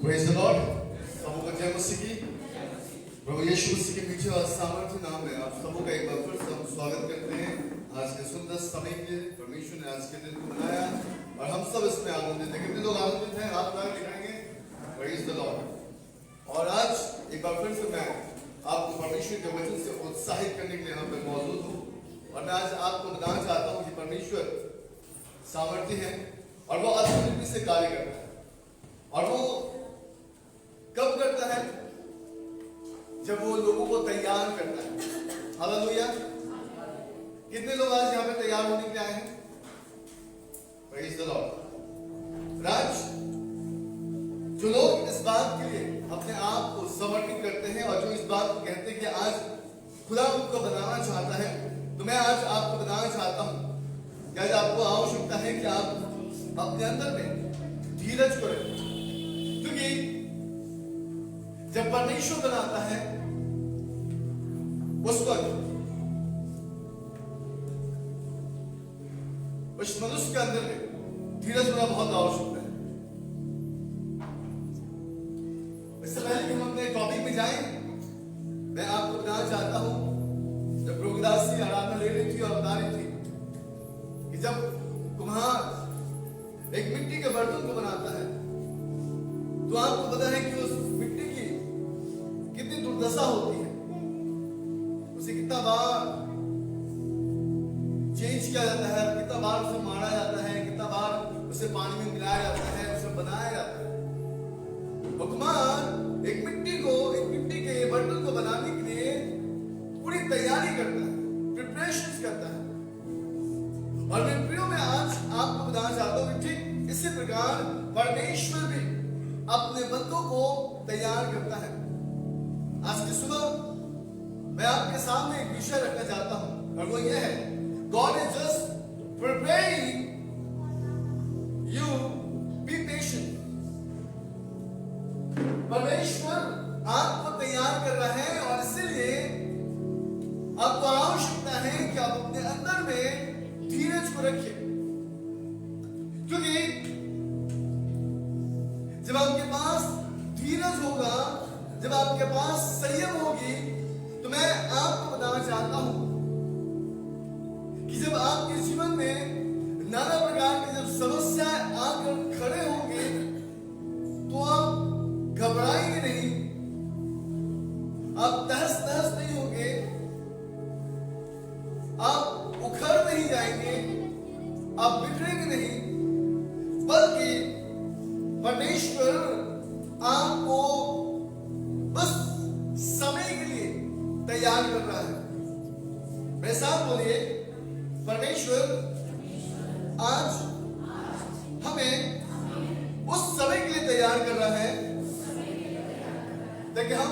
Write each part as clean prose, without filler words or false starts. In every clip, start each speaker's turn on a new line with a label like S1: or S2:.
S1: Praise the Lord. सबों का जय मसीह की। प्रभु यीशु मसीह के मीठे और सामर्थ्य नाम में आप सबों का एक बार फिर से हम स्वागत करते हैं। आज के सुंदर समय के परमेश्वर ने आज के दिन को बनाया और हम सब इसमें आनंदित हैं। कितने लोग आनंदित हैं? हाथ उठा के दिखाएंगे। Praise the Lord. और आज एक बार फिर से मैं आपको परमेश्वर के वचन से उत्साहित करने के लिए यहाँ पे मौजूद हूँ और मैं आज आपको बताना चाहता हूँ कि परमेश्वर सामर्थ्य है और वो अद्भुत रीति से कार्य करता है। और वो कब करता है? जब वो लोगों को तैयार करता है। हालेलुया। कितने लोग आज यहाँ पे तैयार होने के लिए आए हैं? Praise the Lord. आज जो लोग इस बात के लिए अपने आप को समर्पित करते हैं और जो इस बात को कहते हैं कि आज खुदा उनको बनाना चाहता है, तो मैं आज आपको बताना चाहता हूं कि आज आपको आवश्यकता है कि आप अपने अंदर में धीरज को रखें, क्योंकि जब परमेश्वर बनाता है उस वक्त उस मनुष्य के अंदर में धीरज होना बहुत आवश्यक है। इससे पहले कि हम अपने टॉपिक में जाएं, मैं आपको बताना चाहता हूं, जब प्रभु दास जी आराधना ले रही थी और बता रही थी कि जब कुम्हार एक मिट्टी के बर्तन को बनाता है तो आपको पता है कि उस मिट्टी की कितनी दुर्दशा होती है, उसे कितना बार चेंज किया जाता है, कितना बार उसे मारा जाता है, कितना बार उसे पानी में मिलाया जाता है, उसे बनाया जाता है। कुम्हार एक मिट्टी के बर्तन को बनाने के लिए पूरी तैयारी करता है, प्रिपरेशंस करता है। और मैं प्रियो में आज आपको बताना चाहता हूं कि ठीक इसी प्रकार परमेश्वर भी अपने बंदों को तैयार करता है। आज की सुबह मैं आपके सामने एक विषय रखना चाहता हूं और वो ये है, God is just preparing you, be patient। परमेश्वर आपको तैयार कर रहा है और इसीलिए आपको आवश्यकता है कि आप अपने अंदर में धीरज को रखिए, क्योंकि जब आपके पास धीरज होगा, जब आपके पास संयम होगी, तो मैं आपको बताना चाहता हूं कि जब आपके जीवन में नाना प्रकार की जब समस्या आकर खड़े होंगे तो आप घबराएंगे नहीं, आप तहस नहस नहीं होंगे, आप उखड़ नहीं जाएंगे, आप बिखरेंगे नहीं, बल्कि परमेश्वर आपको बस समय के लिए तैयार कर रहा है। मेरे साथ बोलिए, परमेश्वर आज हमें उस समय के लिए तैयार कर रहा है ताकि हम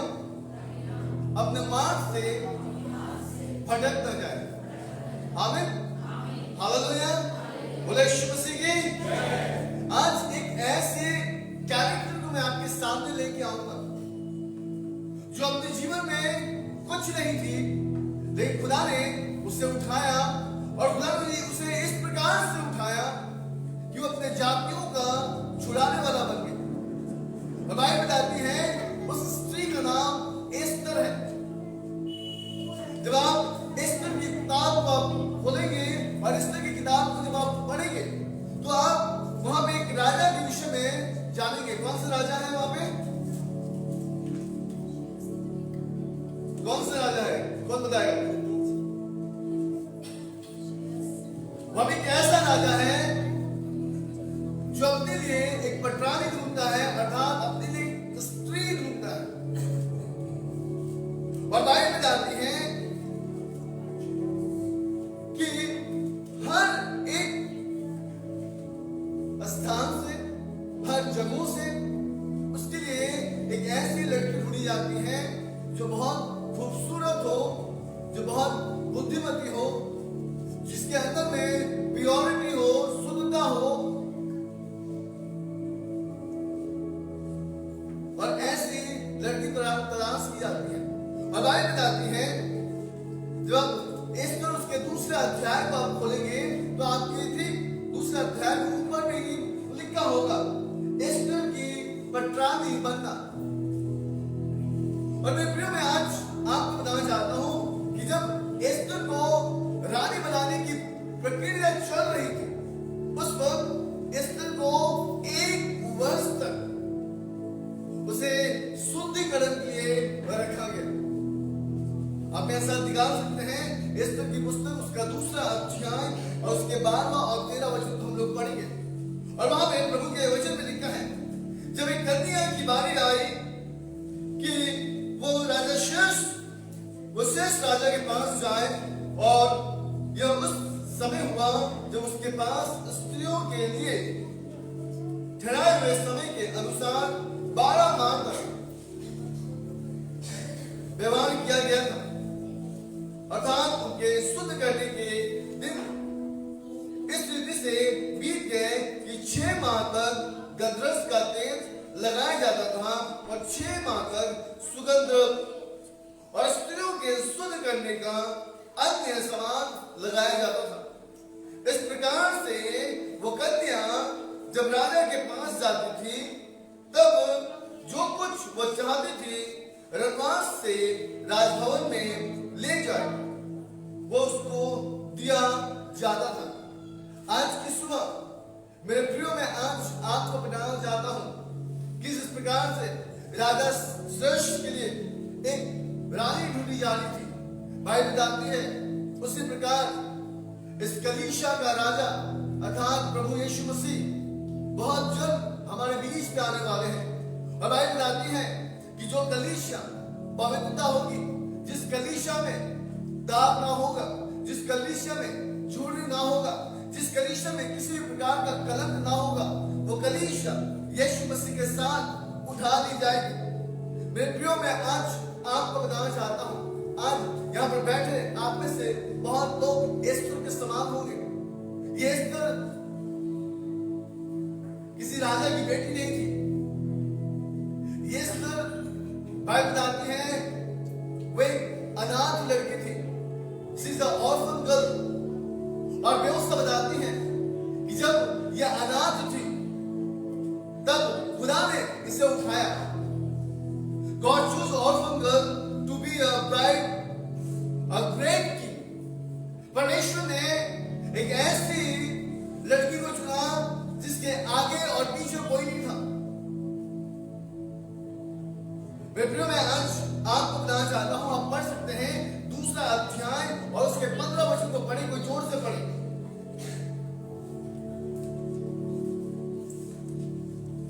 S1: अपने मार्ग से भटक न जाए। आमीन, हालेलुया, बोले यीशु मसीह की। आज एक ऐसे कैरेक्टर को मैं आपके सामने लेके आऊंगा जो अपने जीवन में कुछ नहीं थी, लेकिन खुदा ने उसे उठाया और खुदा ने उसे इस प्रकार से उठाया कि वो अपने जातियों का छुड़ाने वाला बन गया। बाइबल बताती है उस स्त्री का नाम एस्तर है। जब आप एस्तर की किताब को आप खोलेंगे और एस्तर की किताब को जब आप पढ़ेंगे तो आप वहां पे एक राजा के विषय में जानेंगे। कौन सा राजा है वहां पे? कौन सा राजा है? कौन बताएगा? वहां पे एक ऐसा राजा है जो अपने लिए एक पटरानी ढूंढता है, अर्थात अपने लिए एक स्त्री ढूंढता है। और बाइबल बताती है कि हर एक स्थान से, हर जगह से उसके लिए एक ऐसी लड़की ढूंढी जाती है जो बहुत खूबसूरत हो, जो बहुत बुद्धिमती हो, जिसके अंदर में प्योरिटी हो, शुद्धता हो। सकते हैं एस्तर की पुस्तक उसका 2 अध्याय और उसके 12वां और 13वां वचन हम लोग पढ़ेंगे। और वहां पे प्रभु के वचन में लिखा है, जब एक कन्या की बारी आई कि वो शेष राजा के पास जाए, और यह उस समय हुआ जब उसके पास स्त्रियों के लिए ठहराए हुए समय के अनुसार 12 माह तक व्यवहार किया गया था, अर्थात उनके शुद्ध करने के दिन इस रीति से बीत गए कि 6 माह तक गंधरस का तेल लगाया जाता था और 6 माह तक सुगंध और स्त्रियों के शुद्ध करने का अन्य सामान लगाया जाता था। इस प्रकार से वो कन्या जब राजा के पास जाती थी, तब जो कुछ वो चाहती थी रनवास से राजभवन में ले जाए, वो उसको दिया जाता था। आज की सुबह मेरे प्रियो, मैं आज आपको बताना चाहता हूं कि जिस प्रकार से राजा श्रेष्ठ के लिए एक रानी ढूंढी जा रही थी, बाइबल बताती है, उसी प्रकार इस कलीसिया का राजा अर्थात प्रभु यीशु मसीह बहुत जल्द हमारे बीच में आने वाले हैं। और बाइबल बताती है कि जो कलीसिया पवित्रता होगी, जिस कलीसिया में दाग ना होगा, जिस कलीसिया में झूठ ना होगा, जिस कलीसिया में किसी भी प्रकार का कलंक ना होगा, वो कलीसिया यीशु मसीह के साथ उठा ली जाएगी। मेरे प्रियो, मैं आज आपको बताना चाहता हूं, आज यहाँ पर बैठे आप में से बहुत लोग एस्तर के समान होंगे। ये एस्तर किसी राजा की बेटी नहीं थी। ये एस्तर बाइबल बताती है वे अनाथ लड़की थी, she is a orphan girl. और व्यवस्था बताती है कि जब यह अनाथ थी तब खुदा ने इसे उठाया। God chose orphan girl to be a bride, a great king. परमेश्वर ने एक ऐसी लड़की को चुना जिसके आगे और पीछे कोई नहीं था। मैं आज आपको बताना चाहता हूं, आप पढ़ सकते हैं 2 अध्याय और उसके 15 वचन को पढ़े, कोई जोर से पढ़े।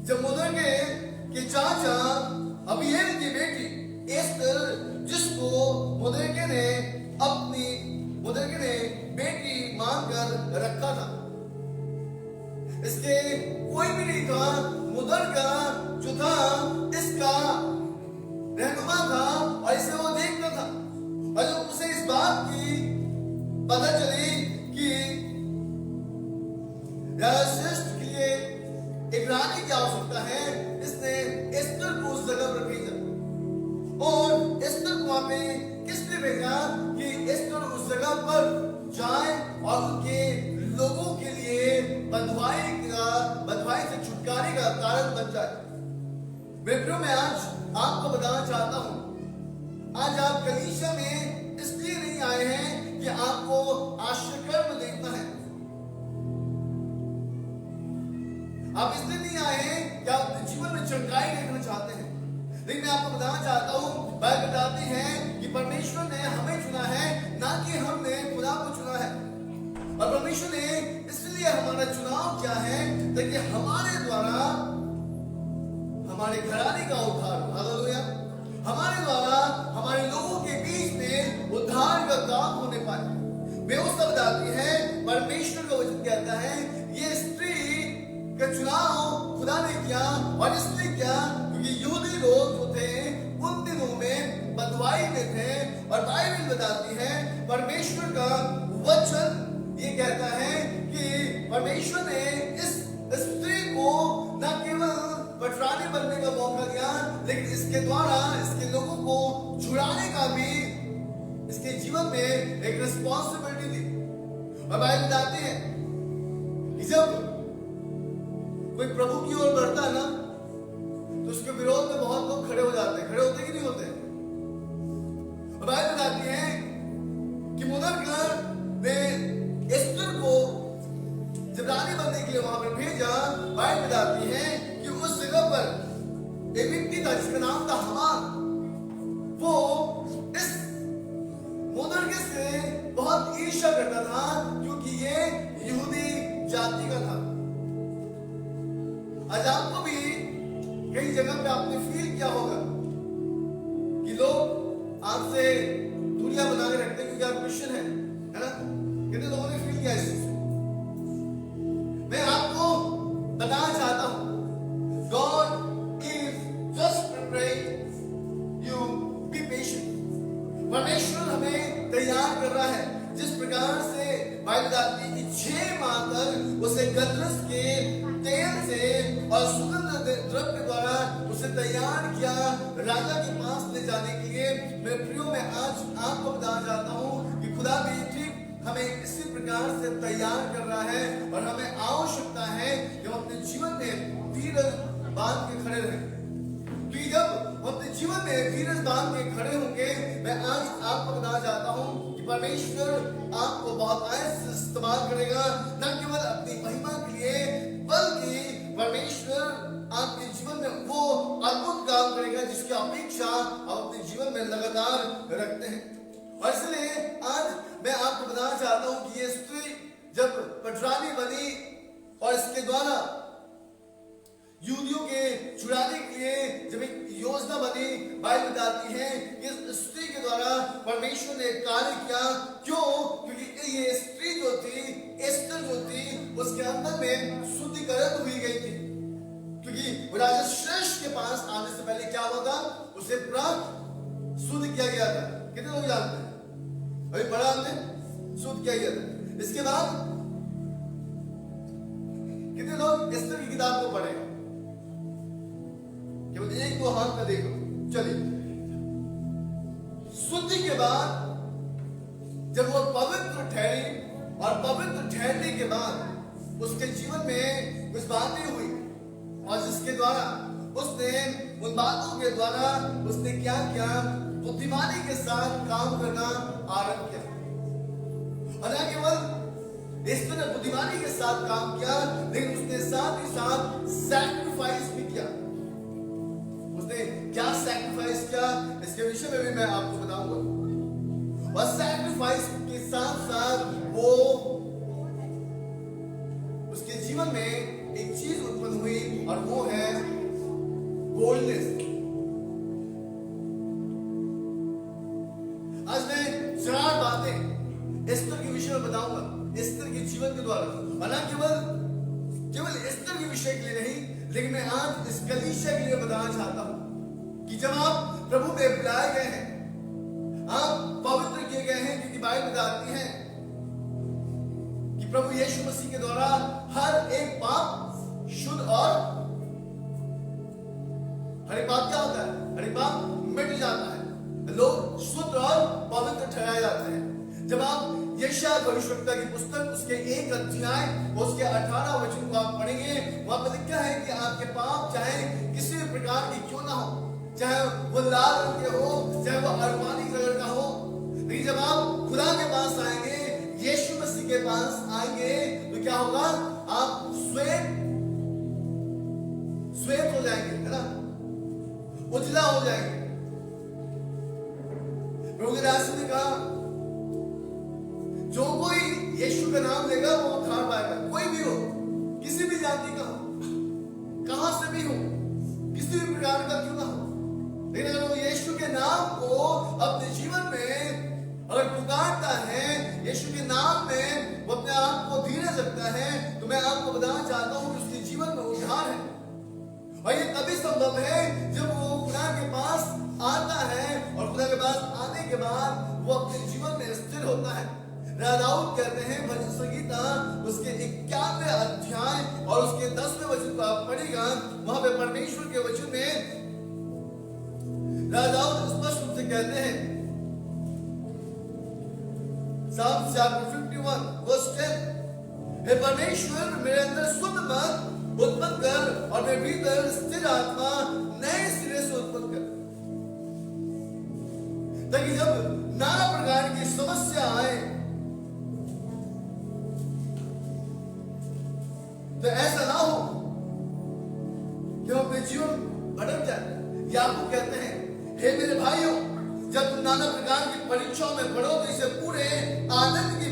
S1: जब मुर्दके के चाचा अबीएल की बेटी एस्तर, जिसको मुर्दके ने बेटी मानकर रखा था, इसके कोई भी नहीं था, मुर्दका जो था इसका रहनुमा था और इसे वो देखता था। और जब उसे इस बात की पता चली कि श्रेष्ठ के लिए एक रानी की आवश्यकता है, इसने एस्तर को उस जगह पर भेजा। और एस्तर को वहां पे किसने भेजा कि एस्तर उस जगह पर जाए और उनके लोगों के लिए बंधुआई से छुटकारे का कारण बन जाए। मित्रों, मैं आज आपको बताना चाहता हूं, आज आप कलीसिया में इसलिए नहीं आए हैं कि आपको आश्चर्यकर्म देखना है। आप इसलिए नहीं आए हैं कि आप जीवन में चंगाई देखना चाहते हैं। लेकिन मैं आपको बताना चाहता हूं, बाइबल बताती है कि परमेश्वर ने हमें चुना है, ना कि हमने खुदा को चुना है। और परमेश्वर ने इसलिए हमारा चुनाव किया है ताकि हमारे द्वारा हमारे घराने का उद्धार हो। हालेलुया। हमारे द्वारा हमारे लोगों के बीच में उद्धार का काम होने पाए। व्यवस्था बताती है, परमेश्वर का वचन कहता है, ये स्त्री का चुनाव खुदा ने किया। और इसलिए किया क्योंकि यहूदी लोग जो थे उन दिनों में बंधुआई में थे। और बाइबल बताती है, परमेश्वर का वचन ये कहता है कि परमेश्वर ने इस स्त्री को न केवल पटरानी बनने का मौका दिया, लेकिन इसके द्वारा इसके लोगों को छुड़ाने का भी इसके जीवन में एक रिस्पॉन्सिबिलिटी दी। और बाइबल बताती है कि जब कोई प्रभु की ओर बढ़ता है ना, तो उसके विरोध में बहुत लोग खड़े हो जाते हैं। खड़े होते कि नहीं होते? और बाइबल बताती है कि मुर्दका ने एस्तर को जब रानी बनने के लिए वहां पर भेजा, बाइबल बताती है कि उस जगह पर एक व्यक्ति था जिसका नाम था हामान। वो इस मुर्दके बहुत ईर्ष्या करता था क्योंकि ये यहूदी जाति का था। आज आपको भी कई जगह पे आपने फील किया होगा कि लोग आपसे दूरियां बना के रखते हैं क्योंकि आप क्रिश्चियन हैं, है ना? कितने लोगों ने फील किया इस चीज? मैं आपको बताना चाहता हूं, God is just preparing you, be patient। परमेश्वर हमें तैयार कर रहा है। जिस प्रकार से बाइबल बताती है कि 6 माह तक उसे गदरस के तेल से और सुगंध द्रव्य के द्वारा उसे तैयार किया राजा के पास ले जाने के लिए। मेरे प्रियो, मैं आज आपको बताना चाहता हूं कि खुदा भी ठीक हमें इसी प्रकार से तैयार कर रहा है और हमें आवश्यकता है कि हम अपने जीवन में धीरज बांध के खड़े रहें। कि जब हम अपने जीवन में धीरज बांध के खड़े होंगे, मैं आज आपको बताना चाहता हूं कि परमेश्वर आपको बहुत ऐसे इस्तेमाल करेगा, न केवल अपनी महिमा के लिए बल्कि परमेश्वर आपके जीवन में वो अद्भुत काम करेगा जिसकी अपेक्षा आप अपने जीवन में लगातार रखते हैं। और इसलिए आज मैं आपको बताना चाहता हूं कि ये स्त्री जब पटरानी बनी और इसके द्वारा यहूदियों के छुड़ाने के लिए जब एक योजना बनी, बाइबल बताती है इस स्त्री के द्वारा परमेश्वर ने कार्य किया। क्यों? क्योंकि ये स्त्री जो थी, एस्तर जो थी, उसके अंदर में शुद्धिकरण हुई गई थी। क्योंकि राजा श्रेष्ठ के पास आने से पहले क्या हुआ था? उसे प्राप्त शुद्ध किया गया था। कितने लोग जानते हैं? अभी पढ़ा हमने, शुद्ध किया गया था। इसके बाद कितने लोग एस्तर की किताब को पढ़े? केवल 1-2 हाथ में देखो। चलिए, शुद्धि के बाद जब वो पवित्र ठहरी और पवित्र ठहरने के बाद उसके जीवन में कुछ बातें हुई और जिसके द्वारा उसने उन बातों के द्वारा उसने क्या किया? बुद्धिमानी के साथ काम करना आरंभ किया। और न केवल एस्तर ने बुद्धिमानी के साथ काम किया, लेकिन उसने साथ ही साथ सैक्रिफाइस भी किया। उसने क्या सैक्रिफाइस किया, इसके विषय में भी मैं आपको बताऊंगा। और सैक्रिफाइस के साथ साथ वो उसके जीवन में एक चीज उत्पन्न हुई और वो है बोल्डनेस। आज मैं 4 बातें एस्तर के विषय में बताऊंगा, एस्तर के जीवन के द्वारा। और न केवल एस्तर के विषय के लिए नहीं, लेकिन मैं आज इस कलीसिया के लिए बताना चाहता हूं कि जब आप प्रभु में बुलाए गए हैं, आप पवित्र किए गए हैं, क्योंकि बाइबल बताती है कि प्रभु यीशु मसीह के द्वारा हर एक पाप शुद्ध और हर एक पाप क्या होता है? हर एक पाप मिट जाता है। लोग शुद्ध और पवित्र ठहराए जाते हैं। जब आप यशायाह भविष्यवक्ता की पुस्तक उसके 1 अध्याय उसके 18 वचन को आप पढ़ेंगे, वहां पर लिखा है कि आपके पाप चाहे किसी भी प्रकार के क्यों ना हो, चाहे वो लाल रंग के हो, चाहे वो अरमानी कलर का हो, लेकिन जब आप खुदा के पास आएंगे, यीशु मसीह के पास आएंगे, तो क्या होगा? आप श्वेत हो जाएंगे, है ना? उजला हो जाएंगे। प्रभु के दास ने कहा, जो कोई यीशु का नाम लेगा वो उद्धार पाएगा। कोई भी हो, किसी भी जाति का हो, कहां से भी हो, किसी भी प्रकार का क्यों ना हो, लेकिन अगर वो यीशु के नाम को अपने जीवन में अगर पुकारता है, यीशु के नाम में वो अपने आप को धीरज रखता है, तो मैं आपको बताना चाहता हूं कि उसके जीवन में उद्धार है। और ये तभी संभव है जब वो खुदा के पास आता है, और खुदा के पास आने के बाद वो अपने जीवन में स्थिर होता है। दाऊद कहते हैं भजन संगीता उसके 91वें अध्याय और उसके 10वें वचन को आप पढ़ेगा, वहां पे परमेश्वर के वचन में दाऊद स्पष्ट रूप से कहते हैं, Psalm chapter 51 verse 10, हे परमेश्वर मेरे अंदर शुद्ध मन उत्पन्न कर और मेरे भीतर स्थिर आत्मा नए सिरे से उत्पन्न कर, ताकि जब नाना प्रकार की समस्या आए तो ऐसा ना हो कि हम अपने जीवन भटक जाए। याकूब कहते हैं, हे मेरे भाइयों, जब तुम नाना प्रकार की परीक्षाओं में पढ़ो तो इसे पूरे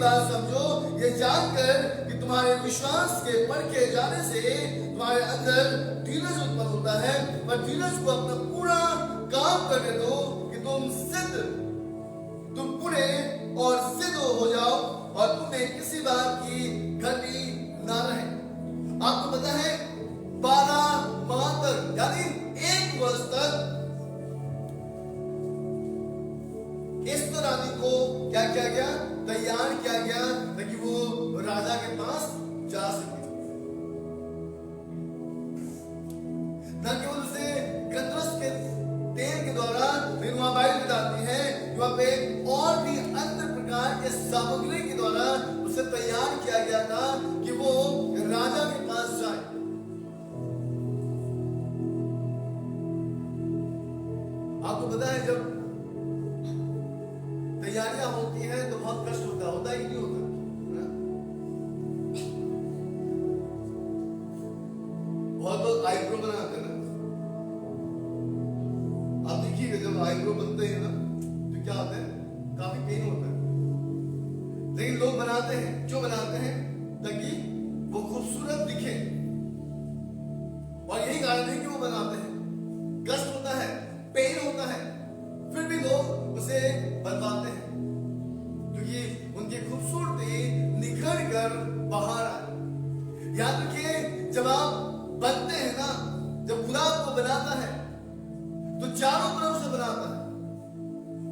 S1: बात समझो, ये जानकर कि तुम्हारे विश्वास के परखे जाने से तुम्हारे अंदर धीरज उत्पन्न होता है, पर धीरज को अपना पूरा काम करने दो कि तुम पूरे और सिद्ध हो जाओ और तुम्हें किसी बात की घटी ना रहे। आपको पता है 12 माह तक यानी 1 वर्ष तक एस्तर रानी को क्या किया गया, तैयार किया गया ताकि वो राजा के पास जा सके। न केवल उसे गंधरस के तेल के द्वारा वहां बाइबल बताती है, वहां पे और भी अन्य प्रकार के सामग्री के द्वारा उसे तैयार किया गया था कि वो राजा के पास जाए। आपको पता है जब तैयारियां होती हैं तो बहुत कष्ट होता है कि नहीं होता? बहुत लोग आईब्रो बनाते हैं ना, आप देखिएगा जब आईब्रो बनते हैं ना तो क्या होता है, काफी पेन होता है, लेकिन लोग बनाते हैं, क्यों बनाते हैं? ताकि वो खूबसूरत दिखे, और यही कारण है कि वो बनाते हैं। कष्ट होता है, पेन होता है, फिर भी लोग उसे बनवाते हैं क्योंकि उनकी खूबसूरती निखर कर बाहर आए। याद रखिए, जब आप बनते हैं ना, जब खुदा आपको बनाता है तो चारों तरफ से बनाता है,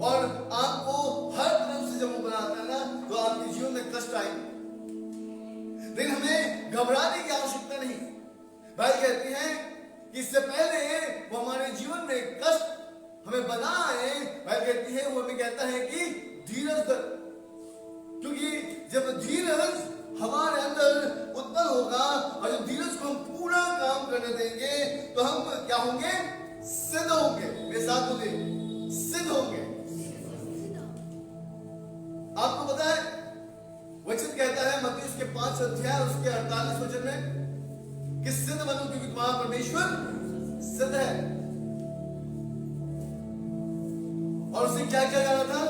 S1: और आपको हर तरफ से जब वो बनाता है ना तो आपके जीवन में कष्ट आएंगे, लेकिन हमें घबराने की आवश्यकता नहीं। भाई कहती है कि इससे पहले वो हमारे जीवन में कष्ट हमें बनाए, भाई कहती है, वो हमें कहता है कि धीरज धर, क्योंकि जब धीरज हमारे अंदर उत्पन्न होगा और जब धीरज को हम पूरा काम करने देंगे तो हम क्या होंगे? सिद्ध होंगे। मेरे साथ बोलिए, सिद्ध होंगे। आपको पता है वचन कहता है मत्ती उसके 5 अध्याय उसके 48 वचन में कि सिद्ध बनो क्योंकि तुम्हारा परमेश्वर सिद्ध है। और उसे क्या किया जा रहा था?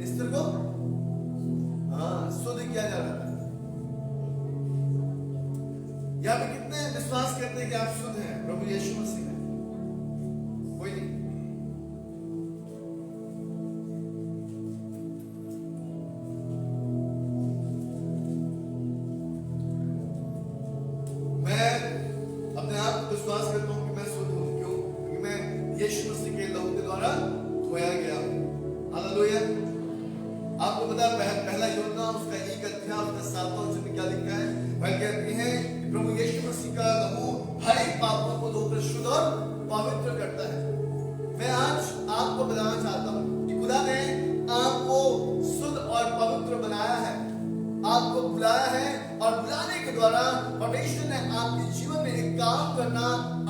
S1: एस्तर को शुद्ध किया जा रहा था। यहाँ पे कितने विश्वास करते हैं कि आप शुद्ध हैं प्रभु यीशु मसीह में? कोई नहीं। मैं अपने आप को विश्वास करता हूं कि मैं शुद्ध हूं। क्यों? क्योंकि मैं यीशु मसीह के लहू के द्वारा धोया गया। हालेलुया। आपको पता है पहला यूहन्ना उसका 1 अध्याय उसका 7वां वचन में क्या लिखा है? वह कहती है कि प्रभु यीशु मसीह का लहू हर एक पापों को धोकर शुद्ध और पवित्र करता है। मैं आज आपको बताना चाहता हूं कि खुदा ने आपको शुद्ध और पवित्र बनाया है, आपको बुलाया है, और बुलाने के द्वारा परमेश्वर ने आपके जीवन में एक काम करना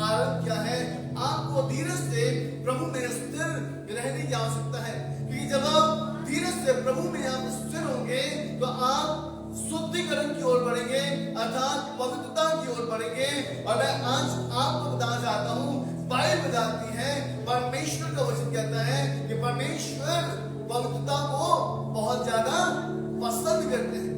S1: आरंभ किया है। आपको धीरज से प्रभु में स्थिर रहने की आवश्यकता है, क्योंकि जब आप धीरज से प्रभु में आप स्थिर होंगे तो आप शुद्धिकरण की ओर बढ़ेंगे, अर्थात पवित्रता की ओर बढ़ेंगे। और मैं आज आपको बताना चाहता हूं, बाइबल बताती है, परमेश्वर का वचन कहता है कि परमेश्वर पवित्रता को बहुत ज्यादा पसंद करते हैं।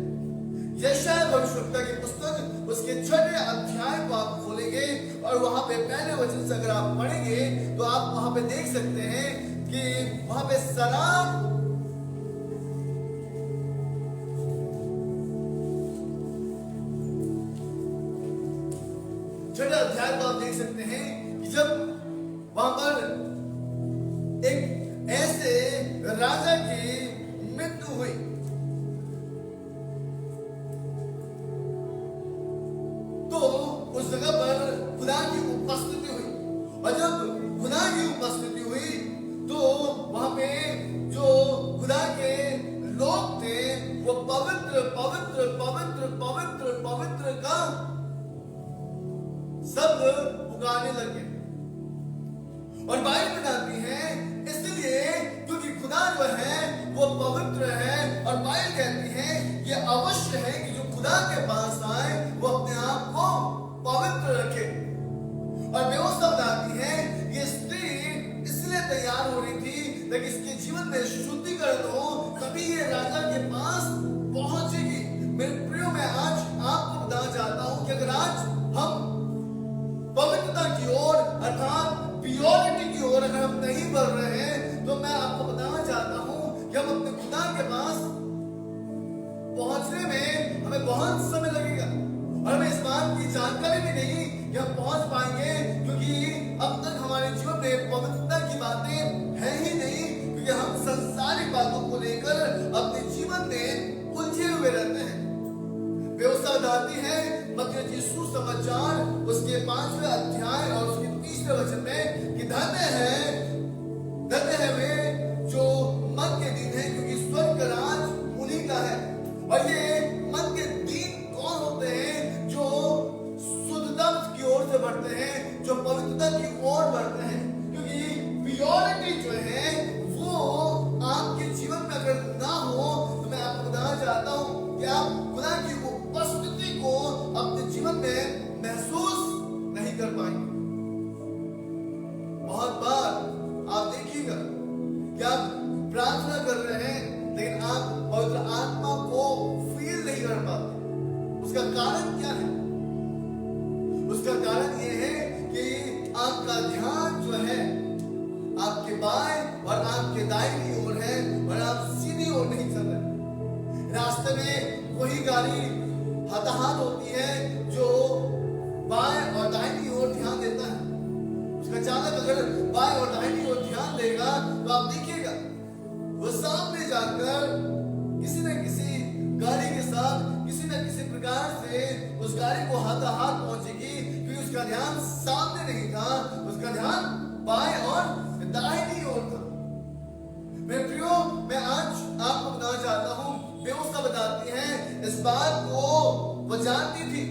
S1: यशायाह भविष्यवक्ता की पुस्तक उसके 6वें अध्याय को आप खोलेंगे और वहां पे पहले वचन से अगर आप पढ़ेंगे तो आप वहां पे देख सकते हैं कि वहां पे शराब अध्याय को आप देख सकते हैं कि जब वहां पर एक ऐसे राजा की मृत्यु हुई तो उस जगह पर खुदा की उपस्थिति हुई, और जब खुदा की उपस्थिति हुई तो वहां पे जो खुदा के लोग थे वो पवित्र पवित्र पवित्र पवित्र पवित्र का शब्द पुकारने लगे। और बाइबल बताती है इसलिए क्योंकि खुदा जो है वो पवित्र है, और बाइबल कहती है कि अवश्य है कि जो खुदा के पास आए वो अपने आप को पवित्र रखे। और व्यवस्था बताती है ये स्त्री इसलिए तैयार हो रही थी ताकि इसके जीवन में शुद्धिकरण हो, तभी ये राजा के पास पहुंचने में हमें बहुत समय लगेगा और हमें इस बात की जानकारी भी नहीं कि हम पहुंच पाएंगे, क्योंकि अब तक हमारे जीवन में पवित्रता की बातें है ही नहीं, क्योंकि हम संसारिक बातों को लेकर अपने जीवन में उलझे हुए रहते हैं। व्यवस्था बताती है मत्ती सुसमाचार उसके 5वें अध्याय और उसके 30वें वचन में कि धन्य है वे जो मन के दीन है, क्योंकि स्वर्ग का राज उन्हीं का है। और ये मन के दीन कौन होते हैं? जो शुद्धता की ओर से बढ़ते हैं, जो पवित्रता की ओर बढ़ते हैं, क्योंकि प्योरिटी जो है वो आपके जीवन में अगर ना हो तो मैं आपको बताना चाहता हूं कि आप खुदा की उपस्थिति को अपने जीवन में महसूस नहीं कर पाएंगे। बहुत बार आप देखिएगा कि आप प्रार्थना कर रहे हैं लेकिन आप पवित्र आत्मा को फील नहीं कर पाते। उसका कारण क्या है? उसका कारण यह है कि आपका ध्यान जो है आपके बाएं और आपके दाहिनी ओर है और आप सीधी ओर नहीं चल रहे। रास्ते में वही गाड़ी हताहत होती है जो बाएं और दाहिनी ओर ध्यान देता है। उसका चालक अगर बाएं और दाहिनी ओर ध्यान देगा तो आप देखिएगा वो सामने जाकर किसी न किसी गाड़ी के साथ किसी न किसी प्रकार से उस गाड़ी को हाथाहाथ पहुंचेगी, क्योंकि उसका ध्यान सामने नहीं था, उसका ध्यान बाएं और दाहिनी ओर था। मैं प्रियो, मैं आज आपको बताना चाहता हूं, व्यवस्था बताती है इस बात को वो जानती थी।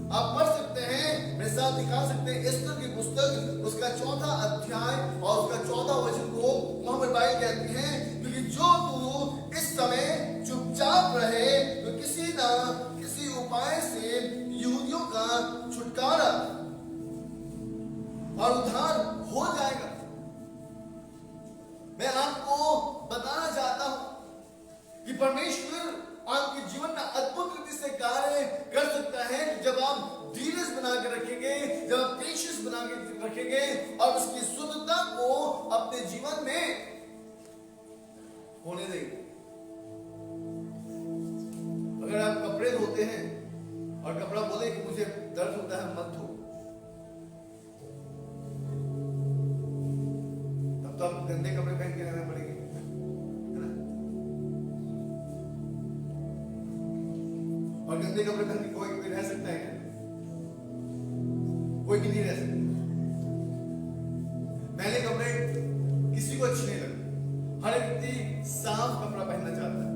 S1: आप पढ़ सकते हैं, मेरे साथ दिखा सकते हैं एस्तर की पुस्तक उसका 4था अध्याय और उसका 14वां वचन को वहां पर बाइबल कहती है, क्योंकि जो तू इस समय चुपचाप रहे तो किसी न किसी उपाय से यहूदियों का छुटकारा और उद्धार हो जाएगा। मैं आपको बताना चाहता हूं कि परमेश्वर आपके जीवन में अद्भुत रीति से कार्य कर सकता है जब आप धीरज बना के रखेंगे, जब आप पेशेंस बना के रखेंगे और उसकी शुद्धता को अपने जीवन में होने देंगे। अगर आप कपड़े धोते हैं और कपड़ा बोले कि मुझे दर्द होता है मत धो, तब तो आप गंदे कपड़े पहन के रहने पड़ेंगे, है ना? और गंदे कपड़े पहन के कोई रह सकता है क्या? कोई भी नहीं रह सकता। मैले कपड़े किसी को अच्छे नहीं लगते। हर एक व्यक्ति साफ कपड़ा पहनना चाहता है ना?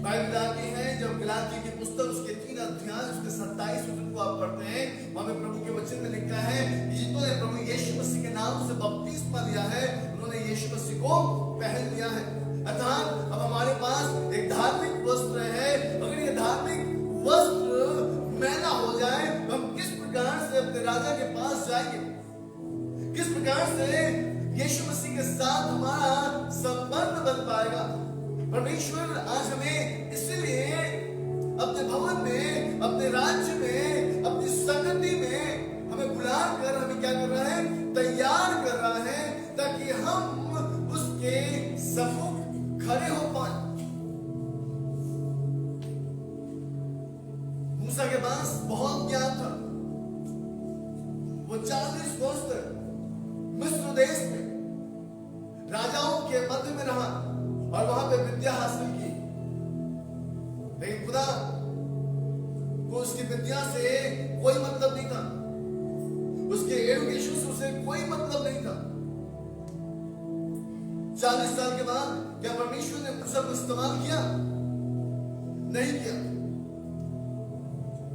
S1: बाइबल बताती है जब गलाती की पुस्तक उसके 3 अध्याय उसके 27 वचन को आप पढ़ते हैं, वहां पे प्रभु के वचन में लिखा है कि जिन्होंने प्रभु यीशु मसीह के नाम से बपतिस्मा लिया है उन्होंने यीशु मसीह को पहन लिया है। अर्थात अब हमारे पास एक धार्मिक वस्त्र है। अगर ये धार्मिक वस्त्र मैला हो जाए तो हम किस प्रकार से अपने राजा के पास जाएंगे? किस प्रकार से यीशु मसीह के साथ हमारा संबंध बन पाएगा? परमेश्वर आज हमें इसलिए अपने भवन में, अपने राज्य में, अपनी संगति में हमें बुलाकर हमें क्या कर रहा है? तैयार कर रहा है ताकि हम उसके सम्मुख खड़े हो पाए। मूसा के पास बहुत ज्ञान था। वो 40 वर्ष तक मिस्र देश में राजाओं के मध्य में रहा और वहां पे विद्या हासिल की, लेकिन खुदा को उसकी विद्या से कोई मतलब नहीं था, उसके एजुकेशन से कोई मतलब नहीं था। 40 साल के बाद क्या परमेश्वर ने मूसा को इस्तेमाल किया? नहीं किया।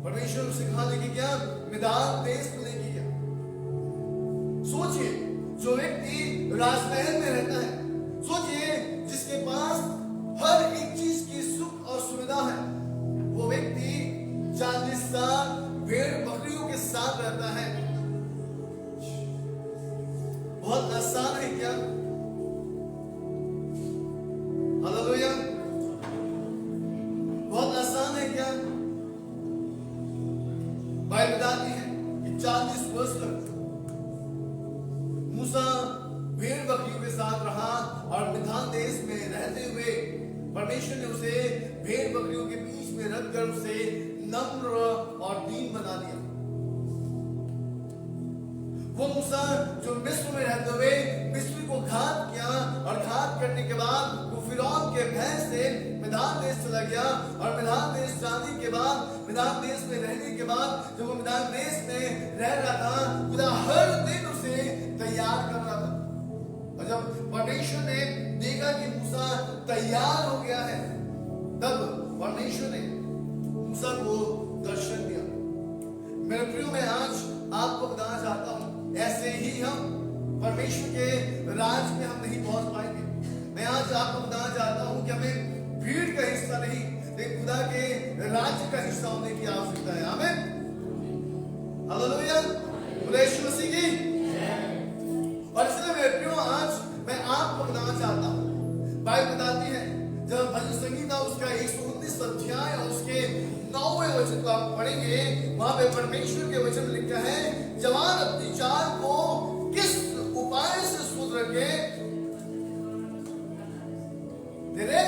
S1: परमेश्वर उसे कहां लेके गया? मिदान देश में लेके गया। सोचिए, जो व्यक्ति राजमहल में रहता है, सोचिए जिसके पास हर एक चीज की सुख और सुविधा है, वो व्यक्ति 40 साल भेड़ बकरियों के साथ रहता है। बहुत आसान है क्या? हालेलुया। बहुत आसान है क्या? बाइबल बताती है कि 40 वर्ष तक मूसा भेड़ बकरियों के साथ रहा परमेश्वर ने उसे भेड़ बकरियों के बीच में रखकर उसे नम्र और दीन बना दिया। वो मूसा जो मिस्र में रहते हुए मिस्री को घात किया और घात करने के बाद वो फिरौन के भय से मिधान देश चला गया, और मिधान देश जाने के बाद, मिधान देश में रहने के बाद, जब वो मिधान देश में रह रहा था, खुदा हर दिन उसे तैयार कर रहा था। और जब परमेश्वर ने देखा कि मूसा तैयार हो गया है, तब परमेश्वर ने मूसा को दर्शन दिया। मेरे प्रियो, मैं आज आपको बताना चाहता हूं, ऐसे ही हम परमेश्वर के राज में हम नहीं पहुंच पाएंगे। मैं आज आपको बताना चाहता हूं कि हमें भीड़ का हिस्सा नहीं, लेकिन खुदा के राज्य का हिस्सा होने की आवश्यकता है। आमीन, हालेलुया, बोले यीशु मसीह की। और इसलिए मेरे प्रियो, आज मैं आपको बताना चाहता हूं, बाइबल बताती है, जब भजन संगीता उसका 119 अध्याय और उसके 9वें वचन को आप पढ़ेंगे, वहां पे परमेश्वर के वचन लिखा है, जवान अपनी चाल को किस उपाय से सुधर के तेरे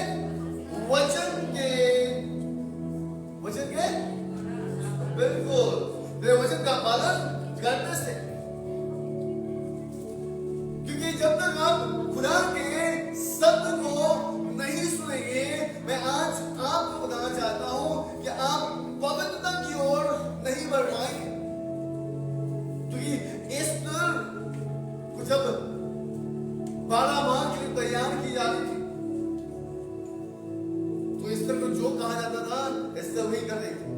S1: वचन के बिल्कुल तेरे वचन का पालन करने से। क्योंकि जब तक आप खुदा के शब्द को नहीं सुनेंगे, मैं आज आपको बताना चाहता हूं कि आप पवित्रता की ओर नहीं बढ़ पाएंगे। क्योंकि एस्तर को जब 12 माह के लिए तैयार की जा रही थी, तो एस्तर को जो कहा जाता था एस्तर वही कर रही थी।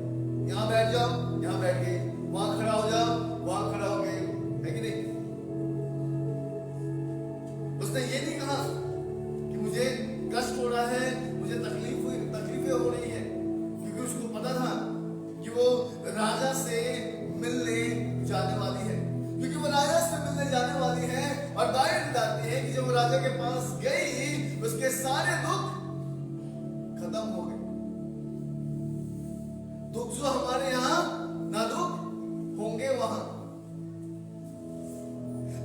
S1: यहां बैठ जाओ, यहां बैठ गए, वहां खड़ा हो जाओ, वहां खड़ा हो गए, है कि नहीं? उसने ये नहीं कहा कि मुझे कष्ट हो रहा है, मुझे तकलीफें हो रही है, क्योंकि उसको पता था कि वो राजा से मिलने जाने वाली है। क्योंकि वो राजा से मिलने जाने वाली है, और बाइबल बताती है कि जब वो राजा के पास गई, उसके सारे दुख खत्म हो गए। दुख जो हमारे यहां ना दुख होंगे वहां।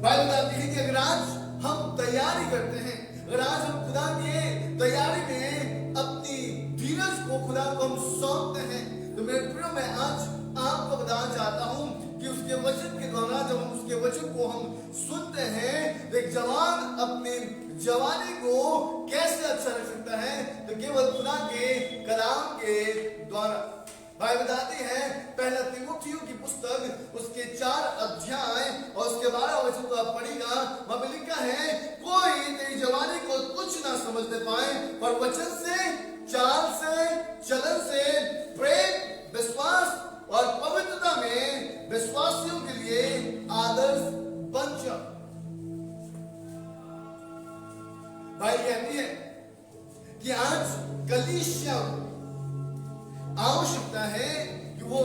S1: बाइबल बताती है कि अगर आज हम तैयारी करते हैं, अगर आज हम खुदा के तैयारी में अपनी धीरज को, खुदा को हम सौंपते हैं, तो मेरे प्रियो, मैं आज आपको बताना चाहता हूं कि उसके वचन के द्वारा जब हम उसके वचन को हम सुनते हैं, तो एक जवान अपने जवानी को कैसे अच्छा रख सकता है, तो केवल खुदा के कलाम के द्वारा। बाइबल बताती है, पहला तीमुथियुस की पुस्तक उसके 4 अध्याय और उसके 12 वचन को आप पढ़िएगा, वहां पे लिखा है, कोई तेरी जवानी को कुछ ना समझने पाए, पर वचन से, चाल से, चलन से, प्रेम, विश्वास और पवित्रता में विश्वासियों के लिए आदर्श बन जा। भाई कहती है कि आज कलीसिया आवश्यकता है कि वो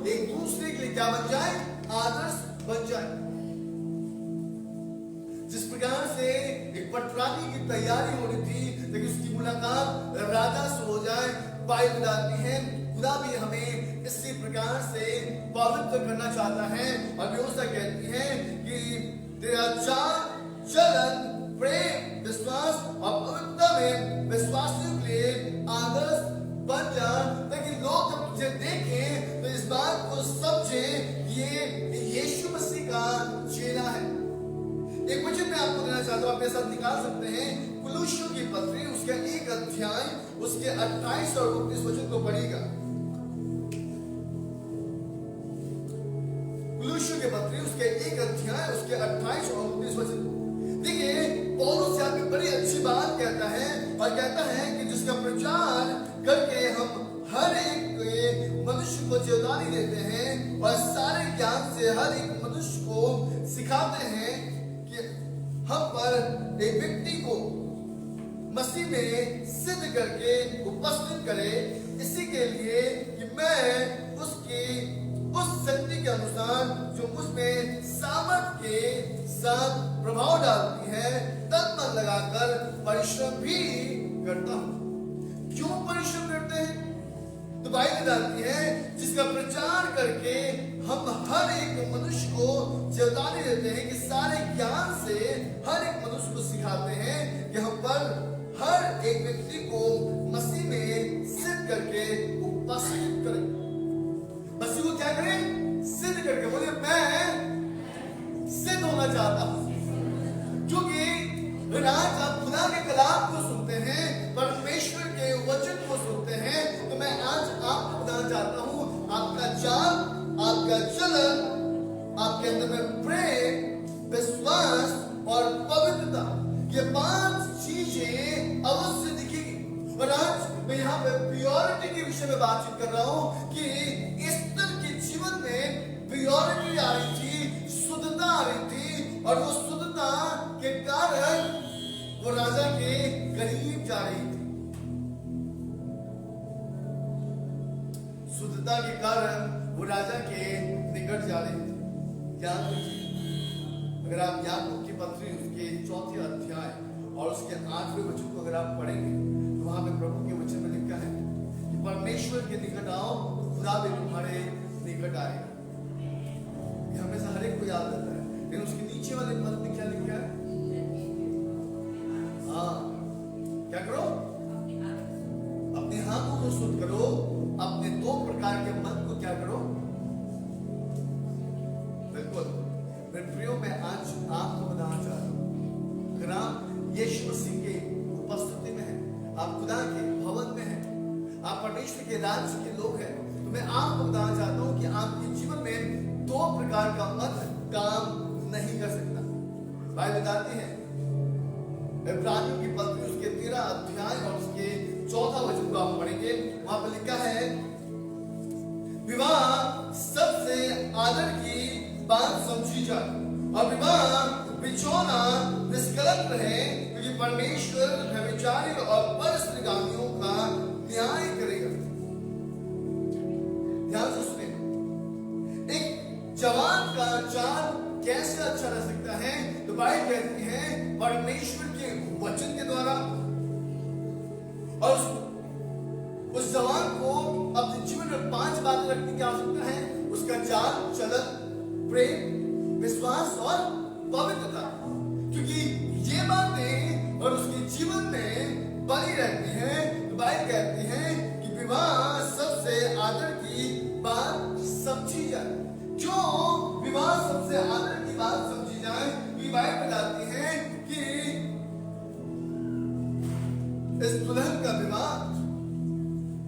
S1: एक दूसरे के लिए क्या बन जाए, आदर्श बन जाए। जिस प्रकार से एक पटरानी की तैयारी हो रही थी, लेकिन उसकी मुलाकात राजा से हो जाए, बाइबल बताती है खुदा भी हमें इसी प्रकार से पवित्र करना चाहता है। और व्यवस्था कहती है कि तेरा चाल, चलन, प्रेम, विश्वास और पवित्रता में विश्वासियों के लिए आदर्श बन जा, ताकि लोग जब तुझे देखें तो इस बात को समझे ये यीशु मसीह का चेला है। एक वचन मैं आपको देना चाहता हूं, अपने साथ निकाल सकते हैं, कुलुस्सियों की पत्री उसका 1 अध्याय उसके 28 और 29 वचन को पढ़िएगा। कुलुस्सियों की पत्री उसके 1 अध्याय उसके 28 और 29 वचन। देखिए, पौलुस यहाँ पे बड़ी अच्छी बात कहता है, और कहता है कि जिसका प्रचार करके हम हर एक मनुष्य को चेतावनी देते हैं, और सारे ज्ञान से हर एक मनुष्य को सिखाते हैं कि हम पर एक व्यक्ति को मसीह में सिद्ध करके उपस्थित करे, इसी के लिए कि मैं उसकी उस शक्ति के अनुसार जो मुझमें सामर्थ्य के साथ प्रभाव डालती है, तन मन लगाकर परिश्रम भी करता हूं। क्यों परिश्रम करते हैं? तो बाइबल बताती है, जिसका प्रचार करके हम हर एक मनुष्य को चेतावनी देते हैं कि सारे ज्ञान से हर एक मनुष्य को सिखाते हैं कि हम पर हर एक व्यक्ति को मसीह विषय में बातचीत कर रहा हूं कि एस्थर के जीवन में प्योरिटी आ रही थी, शुद्धता आ रही थी, और वो शुद्धता के कारण वो राजा के करीब जा रही थी। शुद्धता के कारण वो राजा के निकट जा रही थी। याद रखिए, अगर आप याकूब की पत्री उसके 4 अध्याय और उसके 8वें वचन को अगर आप पढ़ेंगे तो वहां पे प्रभु के वचन में लिखा है कि परमेश्वर के निकट आओ, खुदा भी तुम्हारे निकट आएगा। ये हमेशा हर एक को याद रहता है, लेकिन उसके नीचे वाले पद में क्या लिखा है? हाँ, क्या करो? अपने हाथों को शुद्ध करो, अपने 2 प्रकार के मन को क्या करो? बिल्कुल। मेरे प्रियो, मैं आज आपको बताना चाहता हूं, अगर आप यीशु मसीह के उपस्थिति में हैं, आप खुदा के भवन में हैं, आप परमेश्वर के राज्य के लोग हैं, तो मैं आपको बताना चाहता हूं कि आपके जीवन में 2 प्रकार का मन काम नहीं कर सकता। बाइबल बताती है, इब्रानियों की पत्री उसके 13 अध्याय और उसके 14 वचन को आप पढ़ेंगे, वहां पर लिखा है, विवाह सबसे आदर की बात समझी जाए और विवाह बिछोना निष्कलंक रहे, क्योंकि परमेश्वर व्यभिचारी और परस्त्रीगामियों का न्याय करेगा। ध्यान से सुनिए, एक जवान का चाल कैसे अच्छा रह सकता है? तो बाइबल कहती है परमेश्वर के वचन के द्वारा, और उस जवान को अपने जीवन में 5 बातें रखने की आवश्यकता है। उसका चाल चलन, प्रेम, विश्वास और पवित्रता, क्योंकि ये बातें और उसके जीवन में बनी रहती हैं। तो बाइबल कहती है कि विवाह सबसे आदर की बात समझी जाए। क्यों विवाह सबसे आदर की बात समझी जाए? बाइबल बताती है कि इस दुल्हन का विवाह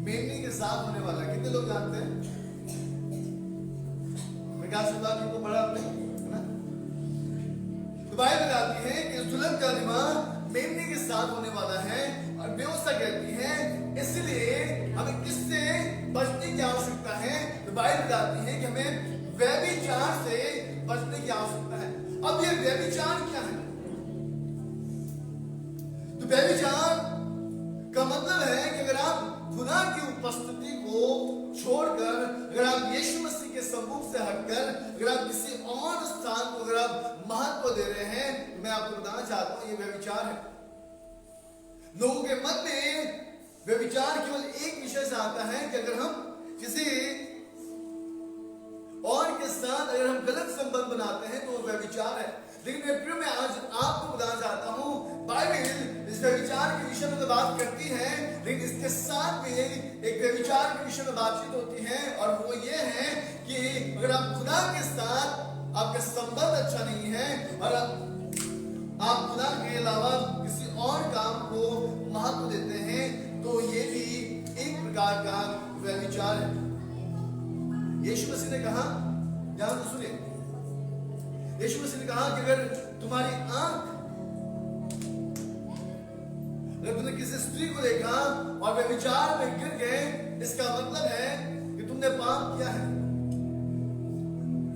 S1: मेमने के साथ होने वाला है। कितने लोग जानते हैं? को बड़ा है ना? तो बाइबल बताती है कि दुल्हन का विवाह मेमने के साथ होने वाला है, और व्यवस्था कहती है इसलिए हमें किससे बचने की आवश्यकता है? तो बाइबल बताती है कि हमें व्यभिचार से बचने की आवश्यकता है। अब ये व्यभिचार क्या है? तो व्यभिचार का मतलब है कि अगर आप खुदा की उपस्थिति को छोड़कर, अगर आप यीशु मसीह के सम्मुख से हटकर, अगर आप किसी और स्थान को अगर आप महत्व दे रहे हैं, तो मैं आपको बताना चाहता हूं ये व्यभिचार है। लोगों के मन में व्यभिचार केवल एक विषय से आता है कि अगर हम किसी और के साथ अगर हम गलत संबंध बनाते हैं तो वो व्यभिचार है। लेकिन मेरे प्रिय, मैं आज आपको बताना चाहता हूं, बाइबल इस व्यभिचार के विषय में तो बात करती है, लेकिन इसके साथ भी एक व्यभिचार के विषय में बातचीत होती है, और वो ये है कि अगर आप खुदा के साथ आपका संबंध अच्छा नहीं है और आप खुदा के अलावा किसी और काम को महत्व देते हैं, तो ये भी एक प्रकार का व्यभिचार है। यीशु मसीह ने कहा, ध्यान से सुनिए, यीशु मसीह ने कहा कि अगर तुम्हारी आंख, अगर तुमने किसी स्त्री को देखा और व्यभिचार में गिर गए, इसका मतलब है कि तुमने पाप किया है।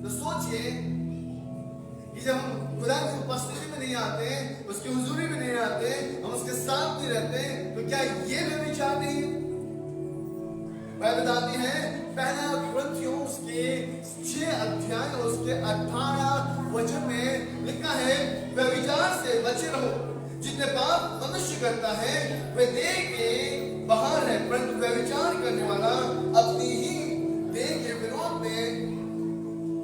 S1: तो सोचिए कि जब हम खुदा की उपस्थिति में नहीं आते, उसकी हुजूरी में नहीं आते, हम उसके साथ नहीं रहते, तो क्या ये व्यभिचार नहीं है? बाइबल बताती है, पहला कुरिन्थियों उसके 6 अध्याय और उसके 18 वचन में लिखा है, व्यभिचार से बचे रहो। जितने पाप मनुष्य करता है वे देह के बाहर है, परंतु व्यभिचार करने वाला अपनी ही देह के विरोध में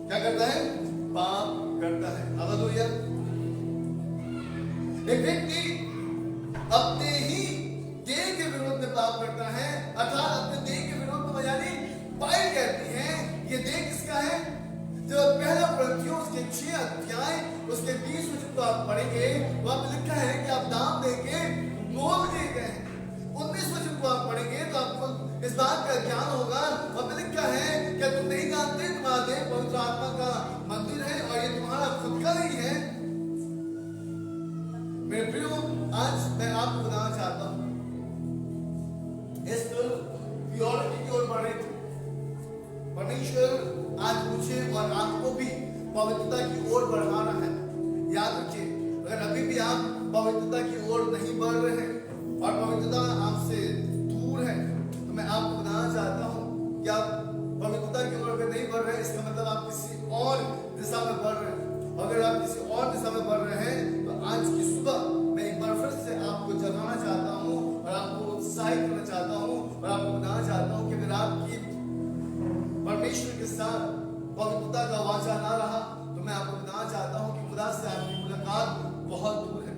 S1: क्या करता है? पाप करता है। हालेलुया। एक व्यक्ति अपने ही देह के विरोध में पाप करता है, अर्थात अपने देह के विरोध में, यानी बाइबल कहती है ये देह किसका है? जब पहला कुरिन्थियों उसके 6 अध्याय उसके 20 वचन को आप पढ़ेंगे, वहां पे लिखा है कि आप दाम देके गोद दिए गए हैं। 19 वचन को आप पढ़ेंगे तो आपको इस बात का ज्ञान होगा। वहां पे लिखा है कि तुम नहीं जानते तुम्हारा देह पवित्र आत्मा का मंदिर है और ये तुम्हारा खुद का नहीं है। मेरे प्रियो, आज मैं आपको बताना चाहता हूं, इस प्योरिटी और आपको बताना चाहता हूं कि अगर आपकी परमेश्वर के साथ पवित्रता का वाचा ना रहा तो मैं आपको बताना चाहता हूं कि खुदा से आपकी मुलाकात बहुत दूर है।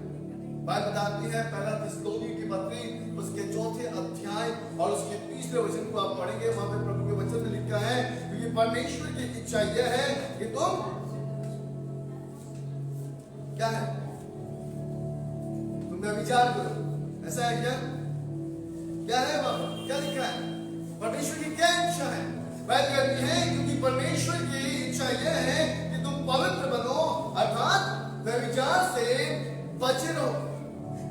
S1: बाइबल बताती है पहला थिस्सलुनीकियों की पत्री उसके 4थे अध्याय और उसके 3रे वचन को आप पढ़ेंगे, वहां पे प्रभु के वचन में लिखा है क्योंकि परमेश्वर की इच्छा यह है कि तुम क्या है, तुम विचार करो, ऐसा है क्या? क्या है बाबा, क्या लिखा है? परमेश्वर की क्या इच्छा है? बाइबल कहती है क्योंकि परमेश्वर की इच्छा यह है कि तुम पवित्र बनो, अर्थात व्यभिचार से बचे रहो।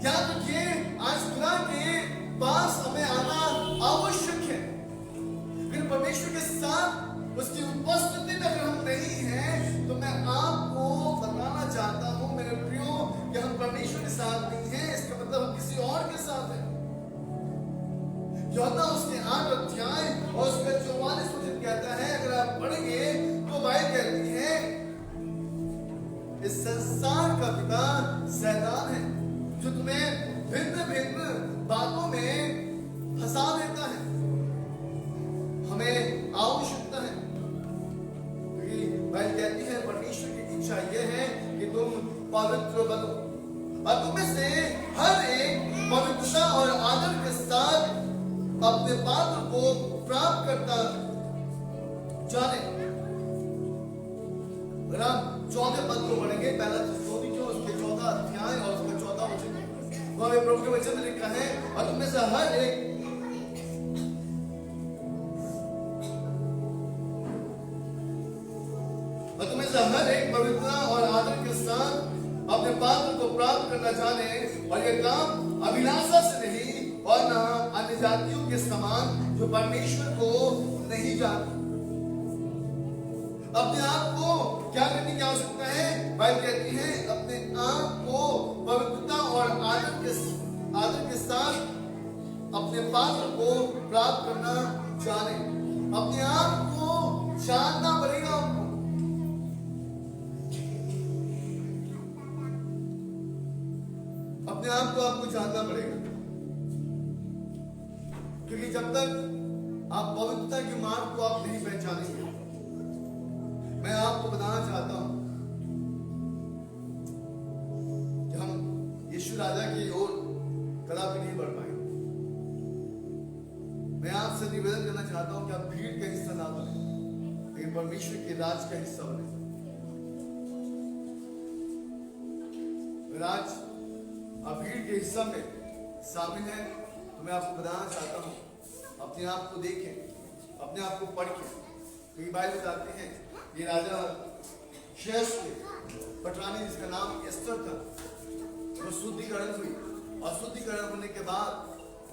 S1: याद रखिए आज खुदा के पास हमें आना आवश्यक है, लेकिन परमेश्वर के साथ उसकी उपस्थिति में अगर हम नहीं हैं तो मैं आपको बताना चाहता हूं मेरे प्रियो कि हम परमेश्वर के साथ नहीं हैं, इसका मतलब हम किसी और के साथ हैं। यूहन्ना उसके 8 अध्याय और उसका 44 वचन कहता है, अगर आप पढ़ेंगे तो बाइबल कहती है इस संसार का पिता शैतान है जो तुम्हें भिन्न भिन्न बातों में फंसा देता है। हमें आवश्यकता है क्योंकि बाइबल कहती है परमेश्वर की इच्छा यह है कि तुम पवित्र बनो और तुम में से हर एक पवित्रता और आदर के साथ अपने पात्र को प्राप्त करता जाने। अगर आप 14 पद को पढ़ेंगे, पहला थिस्सलुनीकियों उसके 14 अध्याय और उसका 14 वचन, वहां पे प्रभु के वचन में लिखा है और तुम में से हर एक पवित्रता और आदर के साथ अपने पात्र को प्राप्त करना जाने, और यह काम अभिलाषा से नहीं और ना अन्य जातियों के समान जो परमेश्वर को नहीं जानते। अपने आप को क्या करने की आवश्यकता है? बाइबल कहती है अपने आप को पवित्रता और आदर के साथ अपने पात्र को प्राप्त करना जाने। अपने आप को जानना पड़ेगा आपको। अपने आप को आपको जानना पड़ेगा, क्योंकि जब तक आप पवित्रता के मार्ग को आप नहीं पहचानेंगे, मैं आपको बताना चाहता हूं कि हम यीशु राजा की ओर कदापि नहीं बढ़ पाएंगे। मैं आपसे निवेदन करना चाहता हूं कि आप भीड़ का हिस्सा ना बने, लेकिन परमेश्वर के राज का हिस्सा बने। राज आप भीड़ के हिस्सा में शामिल हैं तो मैं आपको बताना चाहता हूं अपने आप को देखें, अपने आप को पढ़ें, क्योंकि बाइबल बताते हैं ये राजा श्रेष्ठ पटरानी जिसका नाम एस्तर था, वो शुद्धिकरण हुई और शुद्धिकरण होने के बाद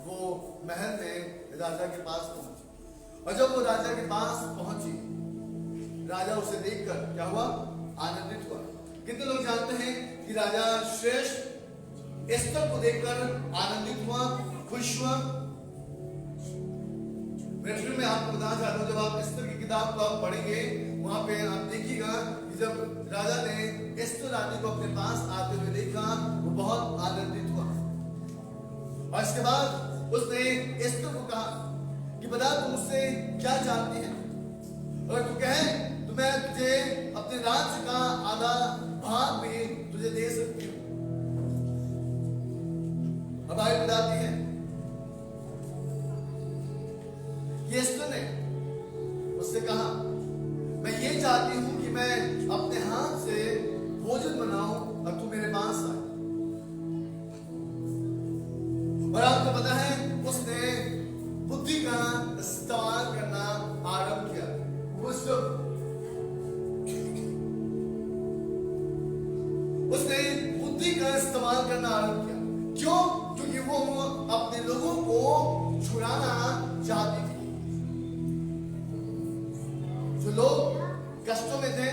S1: वो महल में राजा के पास पहुंची, और जब वो राजा के पास पहुंची राजा उसे देखकर क्या हुआ? आनंदित हुआ। कितने लोग जानते हैं कि राजा श्रेष्ठ एस्तर को देखकर आनंदित हुआ, खुश हुआ? मैं आपको बताना चाहता हूं, जब आप एस्तर की किताब को आप पढ़ेंगे वहां पे आप देखिएगा कि जब राजा ने एस्तर रानी को अपने पास आते हुए देखा वो बहुत आनंदित हुआ, और इसके बाद उसने एस्तर को कहा कि बता तुम मुझसे क्या चाहती है, अगर तू कहे तो मैं तुझे अपने राज्य का आधा भाग भी तुझे दे सकती हूँ। अब आगे बताती है एस्तर ने उससे कहा मैं ये चाहती हूं कि मैं अपने हाथ से भोजन बनाऊं और तू मेरे पास आए। और आपको पता है उसने बुद्धि का इस्तेमाल करना आरंभ किया। उसने बुद्धि का इस्तेमाल करना आरंभ किया। क्यों? क्योंकि वो अपने लोगों को छुड़ाना चाहती थी। जो लोग कष्टों में थे,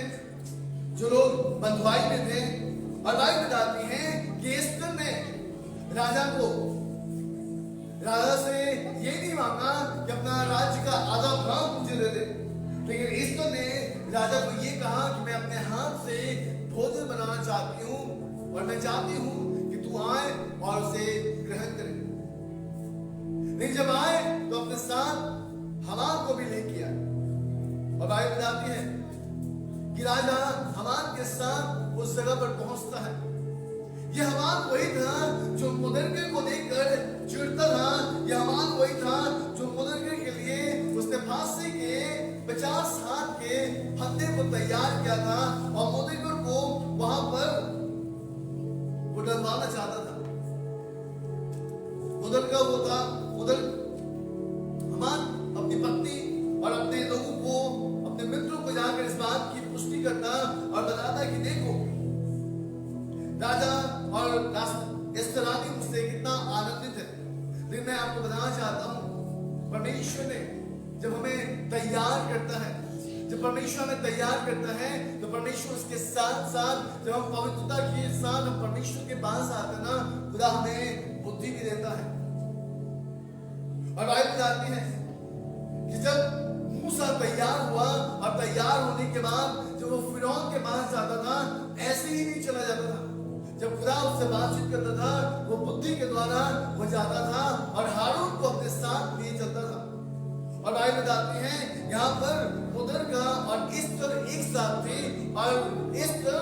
S1: जो लोग बंधुआई में थे, और बाइबल बताती है कि एस्तर ने राजा से ये नहीं मांगा कि अपना राज्य का आधा भाग मुझे दे दे, लेकिन एस्तर ने राजा को ये कहा कि मैं अपने हाथ से भोजन बनाना चाहती हूँ और मैं चाहती हूँ कि तू आए और उसे ग्रहण करे। लेकिन जब आए तो अपने साथ हमान को भी लेके आए। और बाइबल बताती है कि राजा हमान के साथ उस जगह पर पहुंचता है। यह हमान वही था जो मुर्दके को लेकर चिढ़ता था। यह हमान वही था जो मुर्दके के लिए उसने फांसी के 50 हाथ के फंदे को तैयार किया था और मुर्दके को वहां पर वो डलवाना चाहता था। उधर का वो था, उधर हमान अपनी पत्नी और अपने लोगों को, अपने मित्रों को जाकर इस बात की पुष्टि करता और बताता कि देखो राजा और एस्तर रानी मुझसे कितना आनंदित है। लेकिन मैं आपको बताना चाहता हूं, परमेश्वर ने जब हमें तैयार करता है, जब परमेश्वर हमें तैयार करता है, तो परमेश्वर उसके साथ साथ जब हम पवित्रता के साथ हम परमेश्वर के पास आते हैं ना, खुदा हमें बुद्धि भी देता है। और बाइबल बताती है कि जब मूसा तैयार हुआ और तैयार होने के बाद जब वो फिरौन के पास जाता था, ऐसे ही नहीं चला जाता था। जब खुदा उससे बातचीत करता था, वो बुद्धि के द्वारा वो जाता था और हारून को अपने साथ लिए चलता था। और बाइबल बताती है यहाँ पर मुर्दका और एस्तर एक साथ थे और एस्तर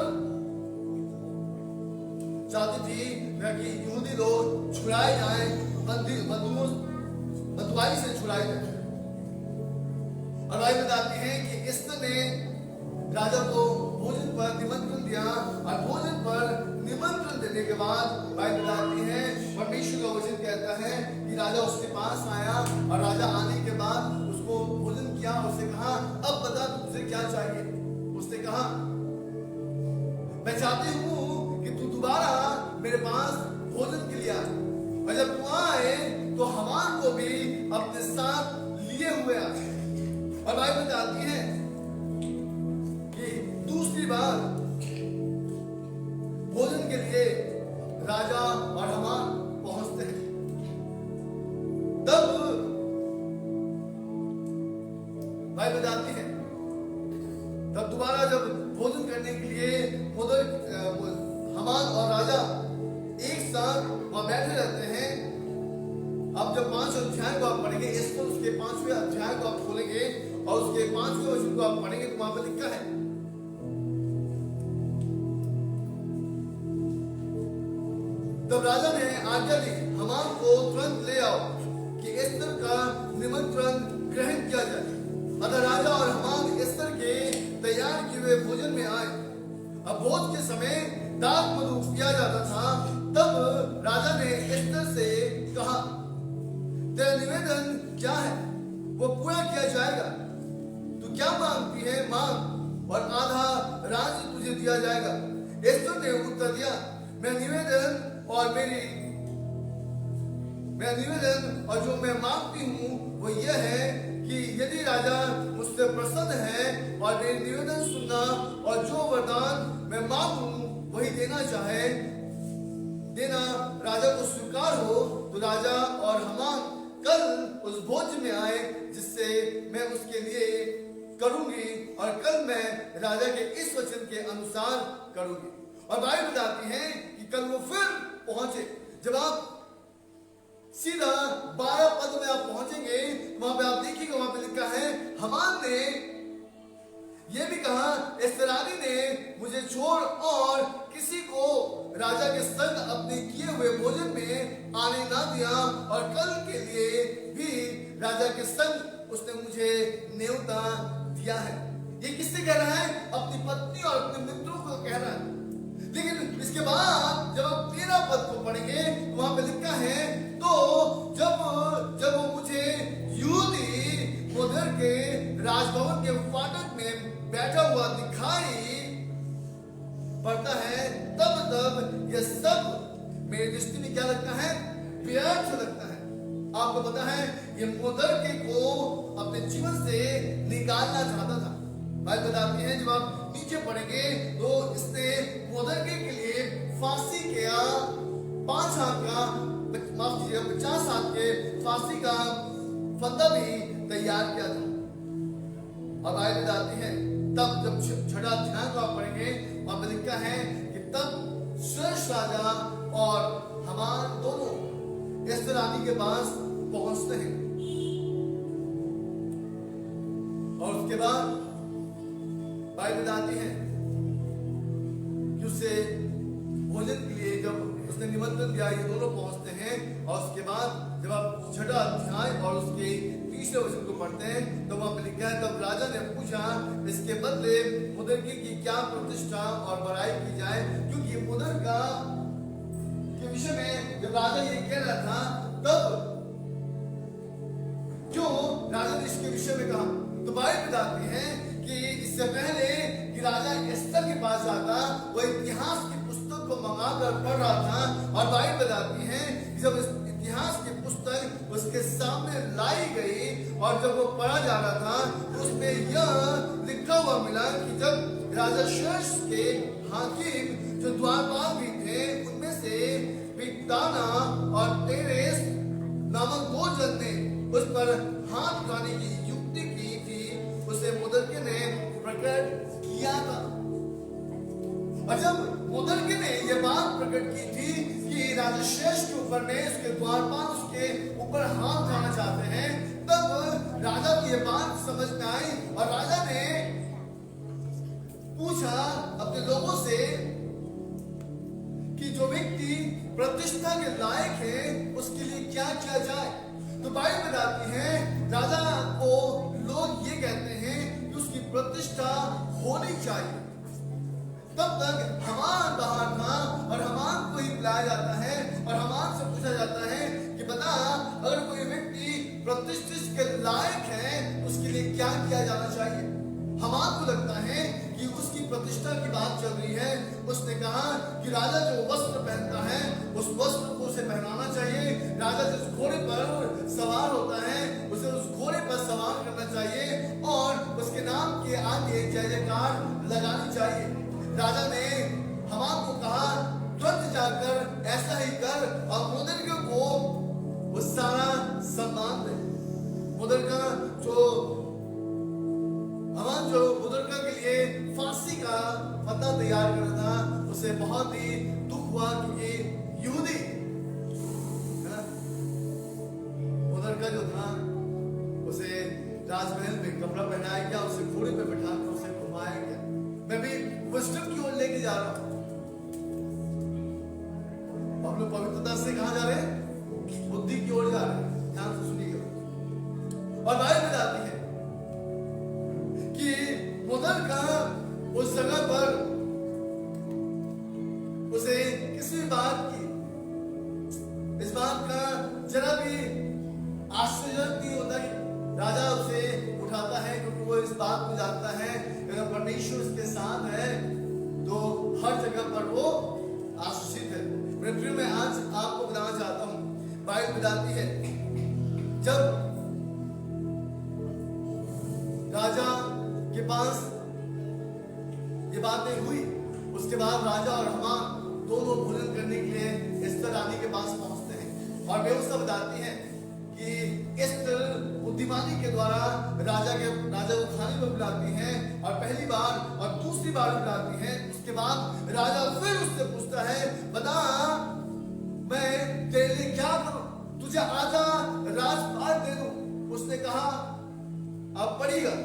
S1: चाहती थी कि यहूदी लोग छुड़ाए जाए, बंधुआई से छुड़ाए जाए। और बाइबल बताती है कि एस्तर ने राजा को भोजन पर निमंत्रण दिया और भोजन पर निमंत्रण देने के बाद बाइबल बताती है, परमेश्वर का वचन कहता है कि राजा उसके पास आया और राजा आने के बाद उसको भोजन किया। उससे कहा, अब बता तुझे क्या चाहिए। उसने कहा, मैं चाहती हूँ कि तू दोबारा मेरे पास भोजन के लिए आए, और जब तू आए तो हमान को भी अपने साथ लिए हुए आए। और बाइबल बताती है कि दूसरी बार भोजन के लिए राजा और हमान पहुंचते हैं। तब बाइबल बताती है, तब दोबारा जब भोजन करने के लिए हमान और राजा एक साथ वहां बैठे रहते हैं। अब जब 5 अध्याय को आप पढ़ेंगे, इसको उसके 5वें अध्याय को आप खोलेंगे और उसके 5वें वचन को आप पढ़ेंगे तो वहां पर लिखा है, तब राजा ने आज्ञा दी, हमान को तुरंत ले आओ कि एस्तर का निमंत्रण ग्रहण किया जाए। अतः राजा और हमान एस्तर के तैयार किए हुए भोजन में आए। अब भोज के समय दाख मधु पिया जाता था। तब राजा ने एस्तर से कहा, तेरा निवेदन क्या है, वो पूरा किया जाएगा। तू क्या मांगती है मांग, और आधा राज्य तुझे दिया जाएगा। एस्तर ने उत्तर दिया, मैं निवेदन और जो मैं मांगती हूँ वो यह है कि यदि राजा मुझसे प्रसन्न है और मेरी निवेदन सुनना और जो वरदान मैं मांगूं वही देना चाहे, देना राजा को स्वीकार हो, तो राजा और हमान कल उस भोज में आए जिससे मैं उसके लिए करूंगी, और कल मैं राजा के इस वचन के अनुसार करूंगी। और बाइबल बताती है कि कल वो फिर पहुंचे। जब आप सीधा 12 पद में आप पहुंचेंगे, वहां पे आप देखिएगा, वहां पे लिखा है, हमान ने यह भी कहा, एस्तर रानी ने मुझे छोड़ और किसी को राजा के संग अपने किए हुए भोजन में आने ना दिया, और कल के लिए भी राजा के संग उसने मुझे न्योता दिया है। ये किससे कह रहा है? अपनी पत्नी और अपने मित्रों को कह रहा है। लेकिन इसके बाद जब आप 13 पद को पढ़ेंगे, वहां पे लिखा है, तो जब वो मुझे यहूदी उधर के राजभवन के फाटक में बैठा हुआ दिखाई पड़ता है, तब यह सब मेरी दृष्टि में क्या लगता है? व्यर्थ लगता है। आपको पता है, ये मुर्दके को अपने जीवन से निकालना चाहता था। बात बताती है, जब आप नीचे पढ़ेंगे तो इसने मुर्दके के लिए फांसी किया, 50 हाथ के फांसी का फंदा भी तैयार किया था। अब आयत बताती है, तब जब 6वां अध्याय को आप पढ़ेंगे, वहां पर लिखा है कि तब श्रेष्ठ राजा और हमान दोनों एस्तर रानी के पास पहुंचते हैं। उसके बाद बाइबल बताती है कि उसे भोजन के लिए जब उसने निमंत्रण दिया, ये दोनों पहुंचते हैं। और उसके बाद जब आप 6वां अध्याय और उसके 30वें वचन को पढ़ते हैं तो वहां पर लिखा है, तब राजा ने पूछा इसके बदले मुद्रकी की क्या प्रतिष्ठा और बड़ाई की जाए, क्योंकि मुद्रका के विषय में जब राजा ये कह रहा था तब क्यों राजा ने इसके विषय में कहा, तो बाइबल बताती है कि इससे पहले कि राजा एस्तर के पास जाता, वो इतिहास की पुस्तक को मंगाकर पढ़ रहा था। और बाइबल बताती है कि जब इतिहास की पुस्तक उसके सामने लाई गई और जब वो पढ़ा जा रहा था तो उसमें यह लिखा हुआ मिला कि जब राजा शर्ष के हाकिम जो द्वारपाल भी थे, उनमें से बिगदाना और तेरेस नामक 2 जन ने उस पर हाथ उठाने की युक्ति की थी, उसे मुद्रके ने प्रकट किया था। और जब मुद्रके ने यह बात प्रकट की थी कि राजा शेष के ऊपर में उसके द्वारपाल उसके ऊपर हाथ उठाना चाहते हैं, तब राजा को यह बात समझ में आई और राजा ने पूछा अपने लोगों से कि जो व्यक्ति प्रतिष्ठा के लायक है उसके लिए क्या किया जाए। तो बाइबल बताती है राजा को लोग ये कहते हैं कि उसकी प्रतिष्ठा होनी चाहिए। तब तक हमान बाहर था और हमान को ही बुलाया जाता है और हमान से पूछा जाता है कि बता, अगर कोई व्यक्ति प्रतिष्ठित के लायक है उसके लिए क्या किया जाना चाहिए। हमान को लगता है कि उसकी प्रतिष्ठा की बात चल रही है। उसने कहा कि राजा जो वस्त्र पहनता है उस वस्त्र को उसे पहनाना चाहिए। राजा जिस घोड़े पर सवार होता है उसे उस घोड़े पर सवार करना चाहिए और उसके नाम के आगे जय जयकार लगानी चाहिए। राजा ने हमान को कहा तुरंत जाकर ऐसा ही कर और मुद्रका को वो सारा सम्मान दे। मुद्रका जो मुद्रका के लिए फांसी का फंदा तैयार कर रहा था, उसे बहुत ही दुख हुआ क्योंकि यहूदी मुद्रका जो था उसे राजमहल में कपड़ा पहनाया गया, उसे घोड़े पे बैठा कर उसे घुमाया गया। मैं भी विजडम की ओर लेके जा रहा हूं। हम लोग पवित्रता से कहां जा रहे हैं? बुद्धि की ओर जा रहे हैं। ध्यान से सुनिएगा। और बाइबल बताती है कि मुद्रका उस जगह पर उसे किसी बात की, इस बात का जरा भी आश्चर्य नहीं होता कि राजा उसे उठाता है, क्योंकि वो इस बात को जानता है अगर परमेश्वर उसके साथ है तो हर जगह पर वो आशीषित है। मेरे प्रिय, मैं आज आपको बताना चाहता हूं, बाइबल बताती है जब राजा के पास ये बातें हुई, उसके बाद राजा और हमान दोनों भोजन करने के लिए एस्तर रानी के पास पहुंचते हैं। और व्यवस्था बताती है कि एस्तर बुद्धिमानी के द्वारा राजा को खाने को बुलाती है और पहली बार और दूसरी बार बुलाती है। उसके बाद राजा फिर उससे पूछता है, बता मैं तेरे लिए क्या करूं, तुझे आजा राजपाट दे दूं। उसने कहा आप पढ़िएगा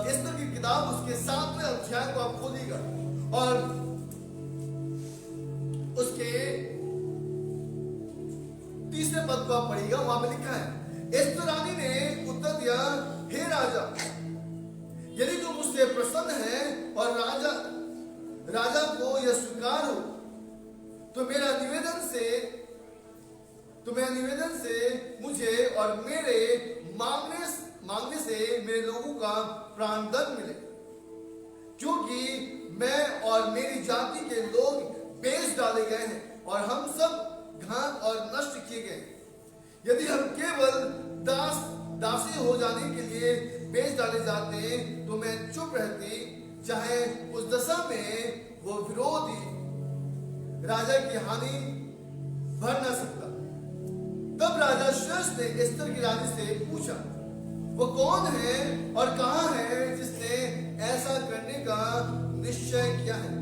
S1: एस्तर की किताब उसके 7वें अध्याय को आप खोलिएगा और उसके 30वें पद को आप पढ़िएगा। वहां पे लिखा है, एस्तर रानी ने उत्तर दिया, हे राजा, यदि तुम मुझसे प्रसन्न है और राजा को यह स्वीकार हो तो मेरा निवेदन से मुझे और मेरे मांगने से मेरे लोगों का प्राणदंड मिले, क्योंकि मैं और मेरी जाति के लोग बेच डाले गए हैं और हम सब घात और नष्ट किए गए। यदि हम केवल दासी हो जाने के लिए बेच डाले जाते तो मैं चुप रहती, चाहे उस दशा में वो विरोधी राजा की हानि भर न सकता। तब राजा शर्ष ने एस्तर की रानी से पूछा, वो कौन है और कहां है जिसने ऐसा करने का निश्चय किया है।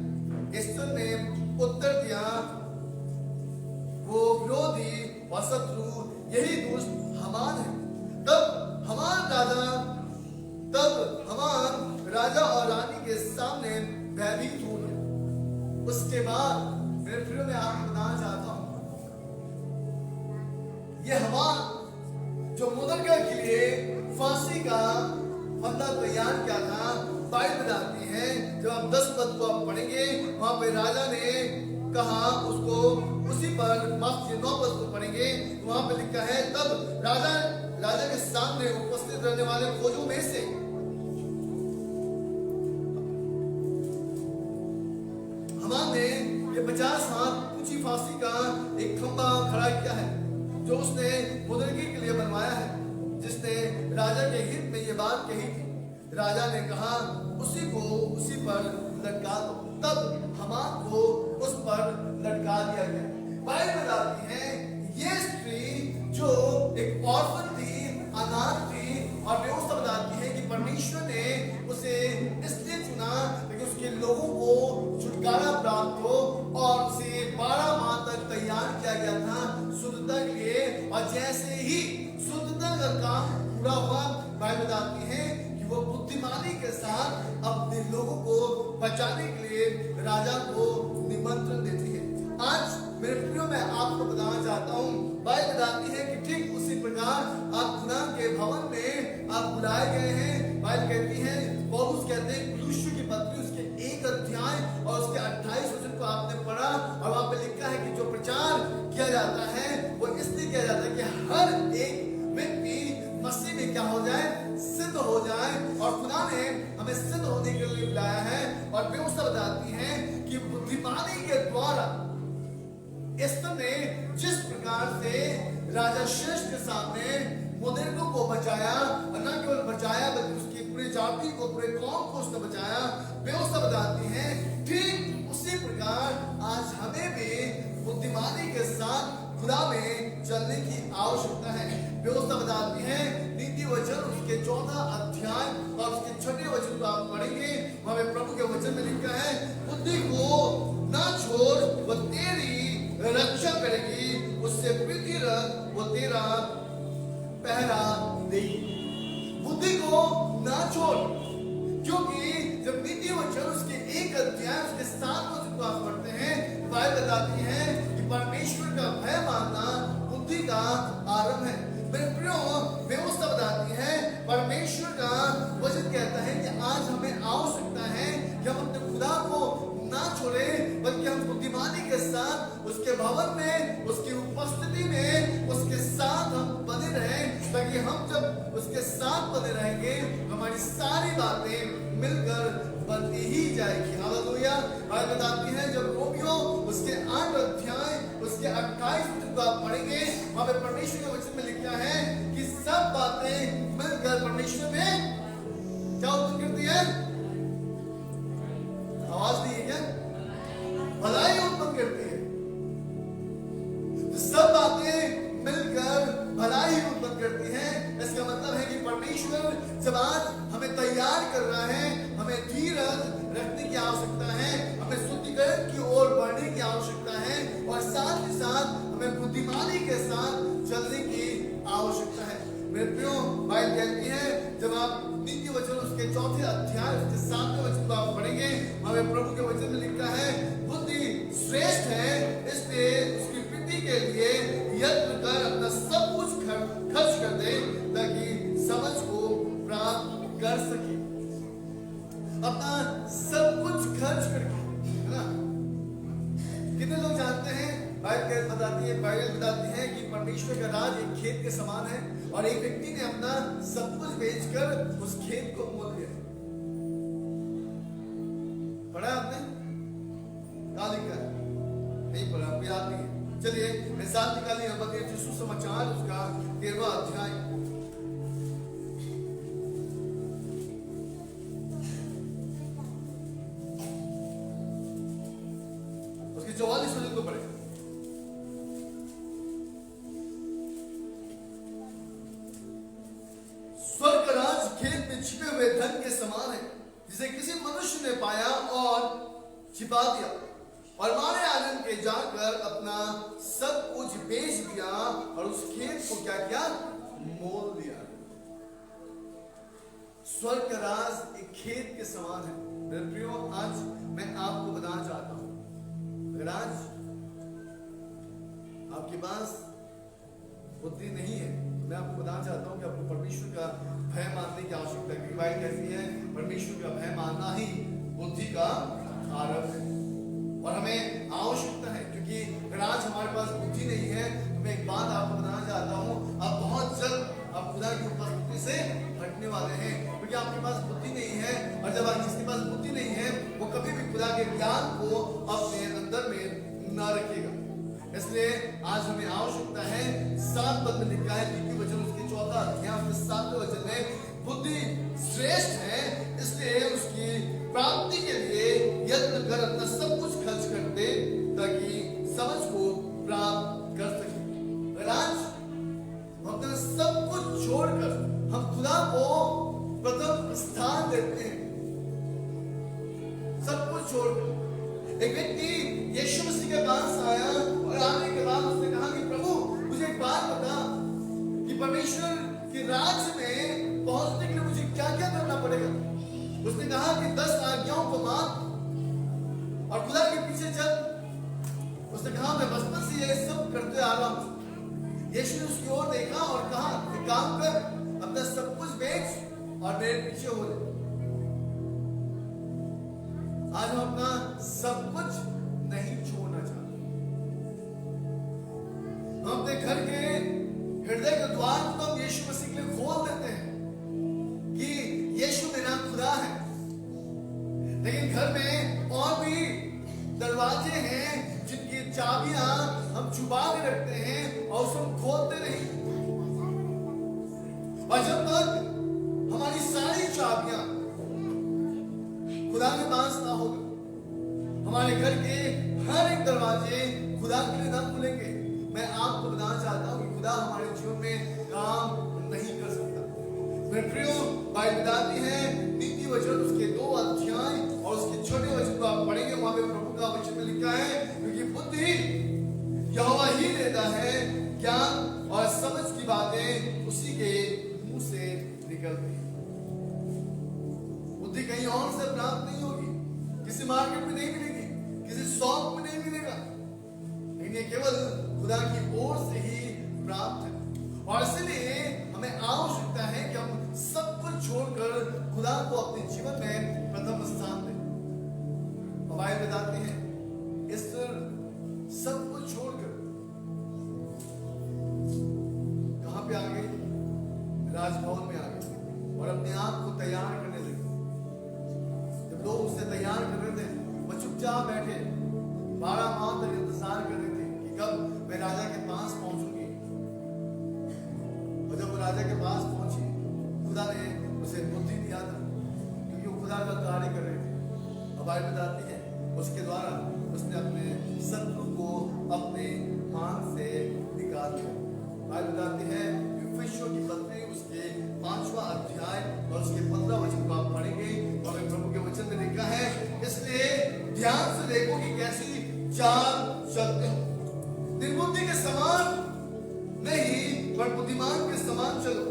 S1: एस्तर ने उत्तर दिया, वो विरोधी व शत्रु यही दुष्ट हमान है। तब हमान राजा उसके बाद मेरे प्रियो में आपको बताना चाहता हूं, ये हामान जो मुर्दका के लिए फांसी का फंदा तैयार किया था, बाइबल बताती है जब आप 10 पद को आप पढ़ेंगे, वहां पे राजा ने कहा उसको उसी पर 9 पद को पढ़ेंगे, वहां पे लिखा है तब राजा के सामने उपस्थित रहने वाले खोजों में से हामान ने ये 50 हाथ ऊंची फांसी का एक खंभा खड़ा किया है जो उसने मुर्दकी के लिए बनवाया है, जिसने राजा के हित में ये बात कही थी। राजा ने कहा उसी पर लटका दो। तब हामान को उस पर लटका दिया गया। बाइबल बताती है ये स्त्री जो एक ऑर्फन थी, अनाथ थी, और व्यवस्था बताती है कि परमेश्वर ने उसे इसलिए चुना ताकि उसके लोगों को छुटकारा प्राप्त हो, और उसे 12 माह तक तैयार किया गया था शुद्धता के लिए। और जैसे ही शुद्धता का काम पूरा हुआ, बाइबल बताती है कि वो बुद्धिमानी के साथ अपने लोगों को बचाने के लिए राजा को निमंत्रण देती है। आज मेरे प्रियो मैं आपको बताना चाहता हूँ, बाइबल बताती है कि ठीक उसी प्रकार आप गुनाह के भवन में आप बुलाए गए हैं। बाइबल कहती है, पौलुस कहते हैं कुलुस्सियों की पत्री उसके 1 अध्याय और उसके 28 वचन को आपने पढ़ा, और वहां पे लिखा है कि जो प्रचार किया जाता है वो इसलिए किया जाता है कि हर एक व्यक्ति मसीह में क्या हो जाए, सिद्ध हो जाए। और खुदा ने हमें सिद्ध होने के लिए बुलाया है। और व्यवस्था बताती है कि बुद्धिमानी के द्वारा एस्तर ने जिस प्रकार से राजा श्रेष्ठ के सामने मुर्दका को बचाया, और न केवल बचाया बल्कि उसकी पूरी जाति को, पूरे कौम को उसने बचाया, व्यवस्था बताती है ठीक उसी प्रकार आज हमें भी बुद्धिमानी के साथ खुदा में चलने की आवश्यकता है। व्यवस्था बताती है नीति वचन उसके 14 अध्याय और उसके 6 वचन को आप पढ़ेंगे, वहां पे प्रभु के वचन में लिखा है बुद्धि को ना छोड़, वो तेरी रक्षा करेगी, उससे प्रीति रख, वो तेरा पहरा देगी। बुद्धि को ना छोड़, क्योंकि जब नीति वचन उसके 1 अध्याय उसके 7 वचन को आप पढ़ते हैं, बाइबल बताती है कि परमेश्वर का भय मानना बुद्धि का आरंभ है। मेरे प्रियो, व्यवस्था बताती है, परमेश्वर का वचन कहता है कि आज हमें आवश्यकता है कि हम अपने खुदा को ना छोड़े, बल्कि हम बुद्धिमानी के साथ उसके भवन में, उसकी उपस्थिति में उसके साथ हम बने रहें, ताकि हम जब उसके साथ बने रहेंगे हमारी सारी बातें मिलकर बनती ही जाएगी। हालेलुया। बाइबल बताती है जब रोमियो उसके 8 अध्याय उसके 28 वचन को आप पढ़ेंगे, वहां पे परमेश्वर के वचन में लिखा है कि सब बातें मिलकर परमेश्वर में क्या उत्पन्न करती है, आवाज नहीं है क्या, भलाई उत्पन्न करती है। सब बातें मिलकर भलाई उत्पन्न करती है। इसका मतलब है कि परमेश्वर जब आज हमें तैयार कर रहा है, हमें धीरज रखने की आवश्यकता है, हमें शुद्धिकरण की ओर बढ़ने की आवश्यकता है, और साथ ही साथ हमें बुद्धिमानी के साथ चलने की आवश्यकता है। मेरे प्रियो, बाइबल कहती है जब आप नीति वचन उसके 4 अध्याय उसके 7 वचन को आप पढ़ेंगे, हमें प्रभु के वचन में लिखा है बुद्धि श्रेष्ठ है, इसलिए उसकी प्रीति के लिए यत्न कर अपना सब कुछ खर्च कर दे, ताकि समझ को प्राप्त कर सके। अपना सब कुछ खर्च करके, है ना। कितने लोग जानते हैं, बाइबल बताती है कि परमेश्वर का राज एक खेत के समान है, और एक व्यक्ति ने अपना सब कुछ बेचकर उस खेत को मोल लिया। पढ़ा आपने? कहाँ लिखा है? नहीं पढ़ा, आपको याद नहीं है। चलिए मैं साथ निकालिए मत्ती सुसमाचार उसका 13वां अध्याय उसके 44 वचन को पढ़े। स्वर्ग का राज खेत में छिपे हुए धन के समान है, जिसे किसी मनुष्य ने पाया और छिपा दिया, और मारे आनंद के जाकर अपना सब कुछ बेच दिया और उस खेत को क्या किया, मोल दिया। स्वर्ग का राज एक खेत के समान है। मेरे प्रियो, आज मैं आपको बताना चाहता हूं अगर आज आपके पास बुद्धि नहीं है, मैं आपको बताना चाहता हूं कि आपको परमेश्वर का भय मानने की आवश्यकता है। बाइबल कहती है परमेश्वर का भय मानना ही बुद्धि का आरंभ है, और हमें आवश्यकता है, क्योंकि अगर आज हमारे पास बुद्धि नहीं है तो मैं एक बात आपको बताना चाहता हूं, आप बहुत जल्द आप खुदा की उपस्थिति से हटने वाले हैं, क्योंकि आपके पास बुद्धि नहीं है। और जब जिसके पास बुद्धि नहीं है वो कभी भी खुदा के ज्ञान को अपने अंदर में न रखेगा। इसलिए आज हमें आवश्यकता है, 7 पद में लिखा है, नीति वचन उसके 4 अध्याय उसके 7वें वचन में, बुद्धि श्रेष्ठ है इसलिए उसकी प्राप्ति के लिए यत्न कर अपना सब कुछ खर्च कर दे ताकि समझ को प्राप्त कर सके। आज हम अपना सब कुछ छोड़कर हम खुदा को प्रथम स्थान देते हैं, सब कुछ छोड़कर। एक व्यक्ति यीशु मसीह के पास आया और आने के बाद उसने कहा कि प्रभु मुझे एक बात बता कि परमेश्वर के राज्य में पहुंचने के लिए मुझे क्या क्या करना पड़ेगा। उसने कहा कि 10 आज्ञाओं को मान और खुदा के पीछे चल। उसने कहा मैं बचपन से ये सब करते आ रहा हूं। यीशु ने उसकी ओर देखा और कहा कि काम कर, अपना सब कुछ बेच और मेरे पीछे हो ले। आज हम अपना सब कुछ नहीं छोड़ना चाहते। हम अपने घर के हृदय के द्वार को हम यीशु मसीह के लिए खोल देते हैं कि यीशु मेरा खुदा है, लेकिन घर में और भी दरवाजे हैं जिनकी चाबियां हम छुपा के रखते हैं और उसे हम खोलते नहीं। और जब तक हमारी सारी चाबियां खुदा के पास ना होगा, हमारे घर के हर एक दरवाजे खुदा के लिए ना खुलेंगे, मैं आपको बताना चाहता हूं कि खुदा हमारे जीवन में काम नहीं कर सकता। मेरे प्रियो, बाइबल बताती है नीति वचन उसके 2 अध्याय और उसके 6वें वचन को आप पढ़ेंगे, वहां पे प्रभु का वचन में लिखा है, क्योंकि बुद्धि यहोवा ही देता है, ज्ञान और समझ की बातें उसी के मुंह से निकलती है। बुद्धि कहीं और से प्राप्त नहीं होगी, किसी मार्केट में नहीं मिलेगी, किसी शॉप में नहीं मिलेगा, लेकिन ये केवल खुदा की ओर से ही प्राप्त है। और इसलिए हमें आवश्यकता है कि हम सब कुछ छोड़कर खुदा को अपने जीवन में प्रथम स्थान दें। बाइबल बताते हैं इस सब कुछ छोड़कर कहां पे आ गए? राजभवन में आ गए और अपने आप को तैयार करने लगे। जब लोग उसे तैयार कर रहे थे, वो चुपचाप बैठे 12 माह तक इंतजार कर रहे थे कि कब मैं राजा के पास पहुंचूंगी। और जब वो राजा के पास पहुंची, खुदा ने उसे बुद्धि दिया था, क्योंकि वो खुदा का कार्य कर रहे थे। अब बाइबल बताती है उसके द्वारा उसने अपने शत्रु को अपने हाथ से निकाल दिया। बाइबल बताती है इफिसियों की पत्री उसके 5वां अध्याय और उसके 15 वचन को आप पढ़ेंगे और प्रभु के वचन में लिखा है, इसलिए ध्यान से देखो कि कैसी चाल चलते हो, निर्बुद्धि के समान नहीं पर बुद्धिमान के समान चलो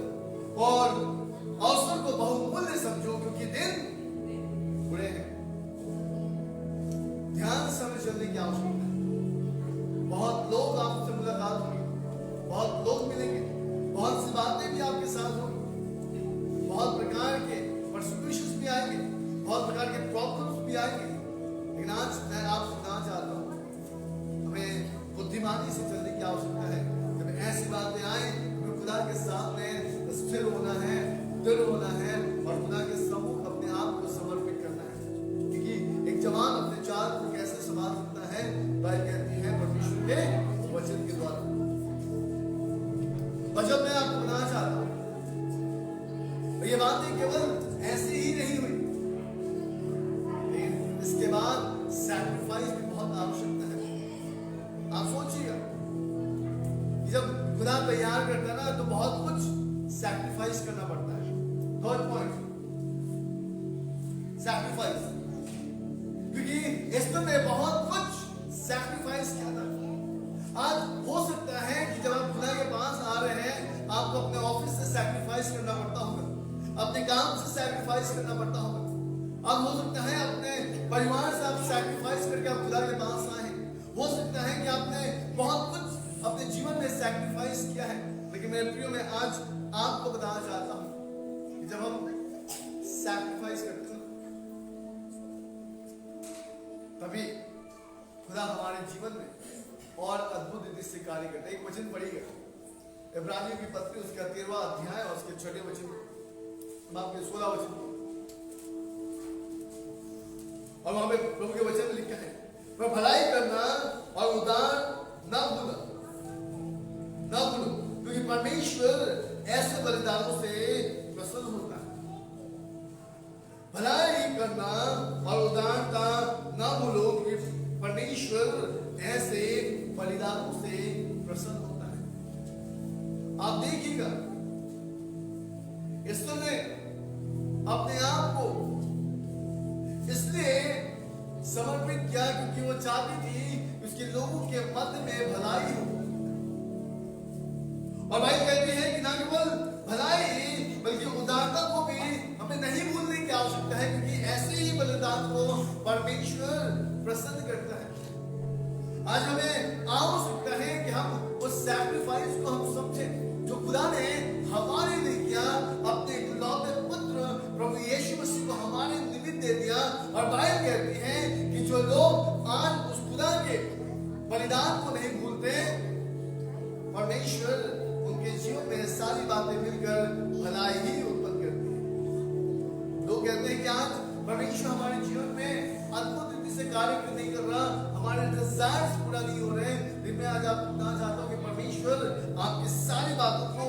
S1: और अवसर को बहुमूल्य समझो, क्योंकि दिन बुरे हैं। ध्यान से हमें चलने की आवश्यकता है। बहुत लोग आपसे मुलाकात होगी, बहुत लोग मिलेंगे, बहुत सी बातें भी आपके साथ होंगी, बहुत प्रकार के परसिक्यूशंस भी आएंगे, बहुत प्रकार के प्रॉब्लम्स भी आएंगे। लेकिन आज मैं आपसे बताना चाहता हूँ, हमें बुद्धिमानी से चलने की आवश्यकता है। जब ऐसी बातें आए, हमें खुदा के सामने स्थिर होना है, दृढ़ होना है और खुदा के सम्मुख अपने आप को समर्पित करना है। क्योंकि एक जवान अपने चाल को कैसे संभाल सकता है? बाइबल कहती है परमेश्वर के वचन के द्वारा। और जब मैं आपको बताना चाहता हूं, ये बातें केवल ऐसे ही नहीं हुई, लेकिन इसके बाद सैक्रिफाइस की बहुत आवश्यकता है। आप सोचिएगा कि जब खुदा तैयार करता है ना, तो बहुत कुछ सैक्रिफाइस करना पड़ता है। थर्ड पॉइंट, सैक्रिफाइस, क्योंकि इसमें बहुत कुछ सैक्रिफाइस किया था। आज हो सकता है कि जब आप खुदा के पास आ रहे हैं, आपको अपने ऑफिस से सैक्रिफाइस करना पड़ता होगा, अपने काम से सैक्रिफाइस करना पड़ता होगा। अब हो सकता है अपने परिवार से आप सैक्रिफाइस करके आप खुदा के पास आए, हो सकता है कि आपने बहुत कुछ अपने जीवन में सैक्रिफाइस किया है, लेकिन मेरे प्रियो मैं आज आपको बताना चाहता हूं कि जब हम सैक्रिफाइस करते हैं तभी खुदा हमारे जीवन में और अद्भुत रीति से कार्य करता है। एक वचन पढ़िएगा इब्रानियों की पत्री उसका 13वां अध्याय और उसके 6वें वचन, मैं आपके 16 वचन, और वहां पे प्रभु के वचन में लिखा है, पर भलाई करना और उदार न भूलो, क्योंकि परमेश्वर ऐसे बलिदानों से प्रसन्न होता है। भलाई करना और उदारता न भूलो, क्योंकि परमेश्वर ऐसे बलिदानों से प्रसन्न होता है। आप देखिएगा ईश्वर ने अपने आप को इसलिए समर्पित किया क्योंकि वो चाहती थी कि उसके लोगों के मध्य में भलाई हो। और भाई कहती है कि ना केवल भलाई बल्कि उदारता को भी हमें नहीं भूलने की आवश्यकता है, क्योंकि ऐसे ही बलिदान को परमेश्वर प्रसन्न करता है। आज हमें आवश्यकता है कि हम उस सैक्रिफाइस को हम समझें जो खुदा ने हमारे लिए किया, अपने इकलौते पुत्र प्रभु यीशु मसीह को हमारे निमित्त दे दिया। और बाइबल कहती है कि जो लोग आज उस खुदा के बलिदान को नहीं भूलते, परमेश्वर उनके जीवन में सारी बातें मिलकर भलाई ही उत्पन्न करती है। लोग कहते हैं कि आज परमेश्वर हमारे जीवन में अद्भुत रीति से कार्य नहीं कर रहा, हमारे डिजायर्स पूरा नहीं हो रहे, लेकिन मैं आज आपको बताना चाहता हूं कि परमेश्वर आपकी सारी बातों को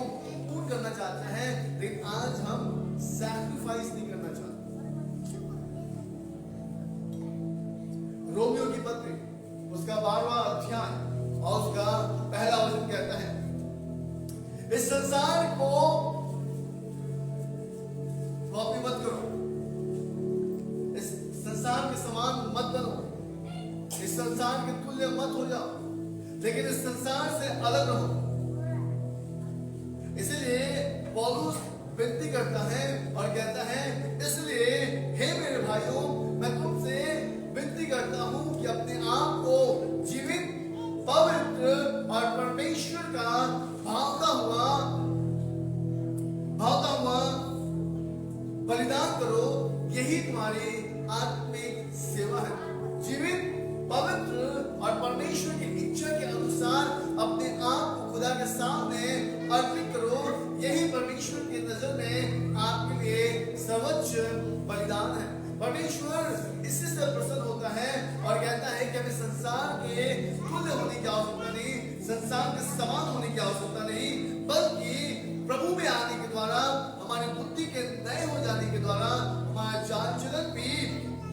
S1: पूर्ण करना चाहता है, लेकिन आज हम सैक्रिफाइस नहीं करना चाहते। रोमियो की पत्री उसका 12वां अध्याय और उसका पहला वचन कहता है, इस संसार को कॉपी मत करो, इस संसार के समान मत बनो, इस संसार के तुल्य मत हो जाओ, लेकिन इस संसार से अलग रहो। इसलिए पौलुस विनती करता है और कहता है, इसलिए हे मेरे भाइयों, मैं तुमसे विनती करता हूं कि अपने आप को जीवित, पवित्र और परमेश्वर का भावता हुआ बलिदान करो, यही तुम्हारी आत्मिक सेवा है। जीवित, पवित्र और परमेश्वर की इच्छा के अनुसार अपने आप को खुदा के सामने अर्पित करो, यही परमेश्वर की नजर में आपके लिए सर्वोच्च बलिदान है। परमेश्वर इसी से प्रसन्न होता है और कहता है कि हमें संसार के तुल्य होने की आवश्यकता नहीं, संसार के समान होने की आवश्यकता नहीं, बल्कि प्रभु में आने के द्वारा, हमारी बुद्धि के नए हो जाने के द्वारा हमारा चाल चलन भी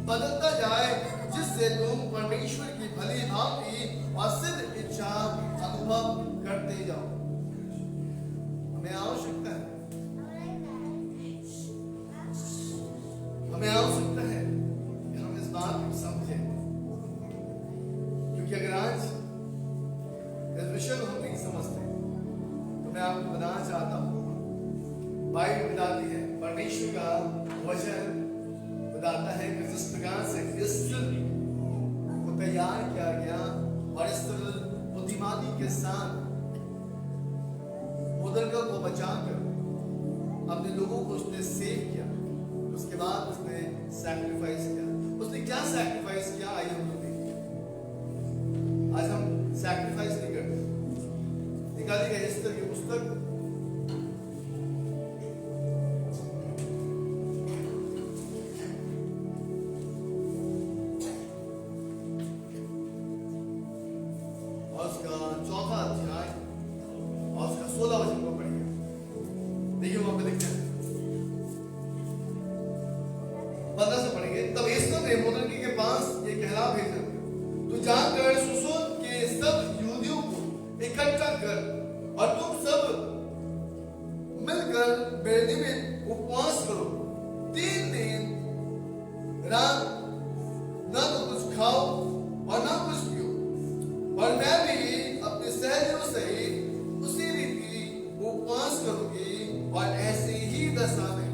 S1: बदलता जाए, जिससे तुम परमेश्वर की भली भांति और सिद्ध इच्छा अनुभव करते जाओ। हमें आवश्यकता है, हमें आवश्यकता है कि हम इस बात को समझें, क्योंकि अगर आज इस विषय को हम नहीं समझते तो मैं आपको बताना चाहता हूं, बाइबल बताती है, परमेश्वर का वचन बताता है कि जिस प्रकार से इस्राएल को तैयार किया गया और इस्राएल बुद्धिमानी के साथ उदरका को बचाकर अपने लोगों को उसने सेव किया, उसके बाद उसने सैक्रिफाइस किया। उसने क्या सैक्रिफाइस किया, आइए हम लोग देखिए। आज हम सैक्रिफाइस नहीं करते। निकालिएगा एस्तर की पुस्तक, और उसका 4वां अध्याय और उसका 16वां वचन को पढ़िए। देखिए वहां पे लिखा है, 15 से पढ़ेंगे। तब एस्तर ने मोर्देकै के पास ये कहला भेजा, तू जाकर सुसोन के सब यहूदियों को इकट्ठा कर और तुम सब मिलकर मेरे निमित्त उपवास करो। 3 दिन रात न तो कुछ खाओ और न कुछ पियो, और मैं भी अपने सहजों से उसी रीति उपवास करूंगी, और ऐसे ही दशा में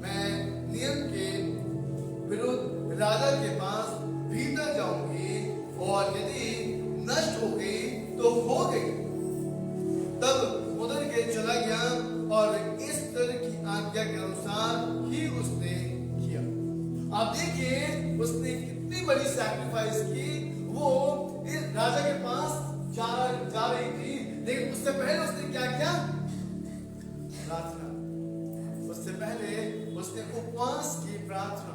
S1: मैं नियम के विरुद्ध राजा के पास भीतर जाऊंगी, और यदि आज्ञा के अनुसार ही उसने किया। आप देखिए उसने कितनी बड़ी सैक्रिफाइस की। वो इस राजा के पास जा रही थी, लेकिन उससे पहले उसने क्या किया? प्रार्थना। उससे पहले उसने उपवास की, प्रार्थना।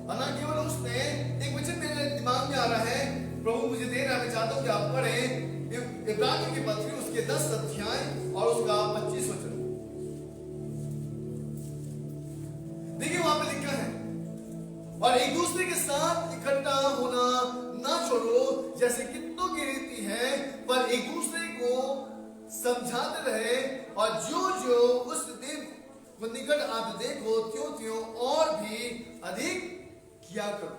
S1: और ना केवल उसने, एक वचन मेरे दिमाग में आ रहा है, प्रभु मुझे दे रहा है, मैं चाहता हूं कि आप पढ़ें इब्रानियों की पत्री उसके 10 अध्याय और उसका 25 वचन। देखिए वहां पे लिखा है, और एक दूसरे के साथ इकट्ठा होना ना छोड़ो जैसे कितनों की रीति है, पर एक दूसरे को समझाते रहे, और जो जो उस दिन वो निकट आप देखो त्यों त्यों और भी अधिक किया करो।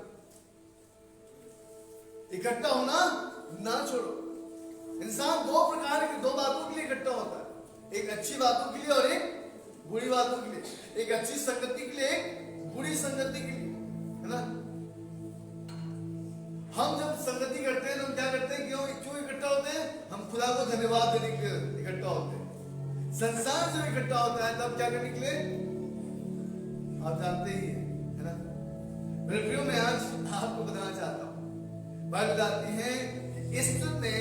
S1: इकट्ठा होना ना छोड़ो। इंसान दो प्रकार की, दो बातों के लिए इकट्ठा होता है, एक अच्छी बातों के लिए और एक बुरी बातों के लिए, एक अच्छी संगति के लिए, एक बुरी संगति के लिए, है ना। हम जब संगति करते हैं तो हम क्या करते हैं? क्यों इकट्ठा होते हैं? हम खुदा को धन्यवाद देने के लिए इकट्ठा होते हैं। संसार जब इकट्ठा होता है तब क्या करने के लिए? आप जानते ही है ना। मेरे प्रियो, मैं आज आपको बताना चाहता हूं, बाइबल बताती है कि ईश्वर ने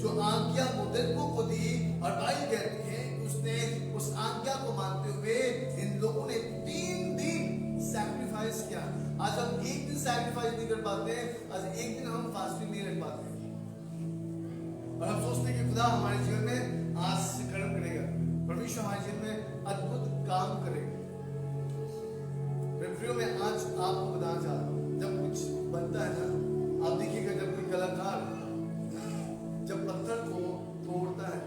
S1: जो आज्ञा मुद्दतों को दी, और बाइबल कहती है कि उसने उस आज्ञा को मानते हुए इन लोगों ने 3 दिन सैक्रिफाइस किया। आज हम एक दिन सैक्रिफाइस नहीं कर पाते, आज एक दिन हम फास्टिंग नहीं रख पाते, और हम सोचते हैं कि खुदा हमारे जीवन में आज से कर्म करेगा, परमेश्वर हमारे जीवन में अद्भुत काम करेगा। मेरे प्रियो, मैं आज आपको बताना चाहता हूँ, जब कुछ बनता है ना, आप देखिएगा जब कोई कलाकार जब पत्थर को तोड़ता है,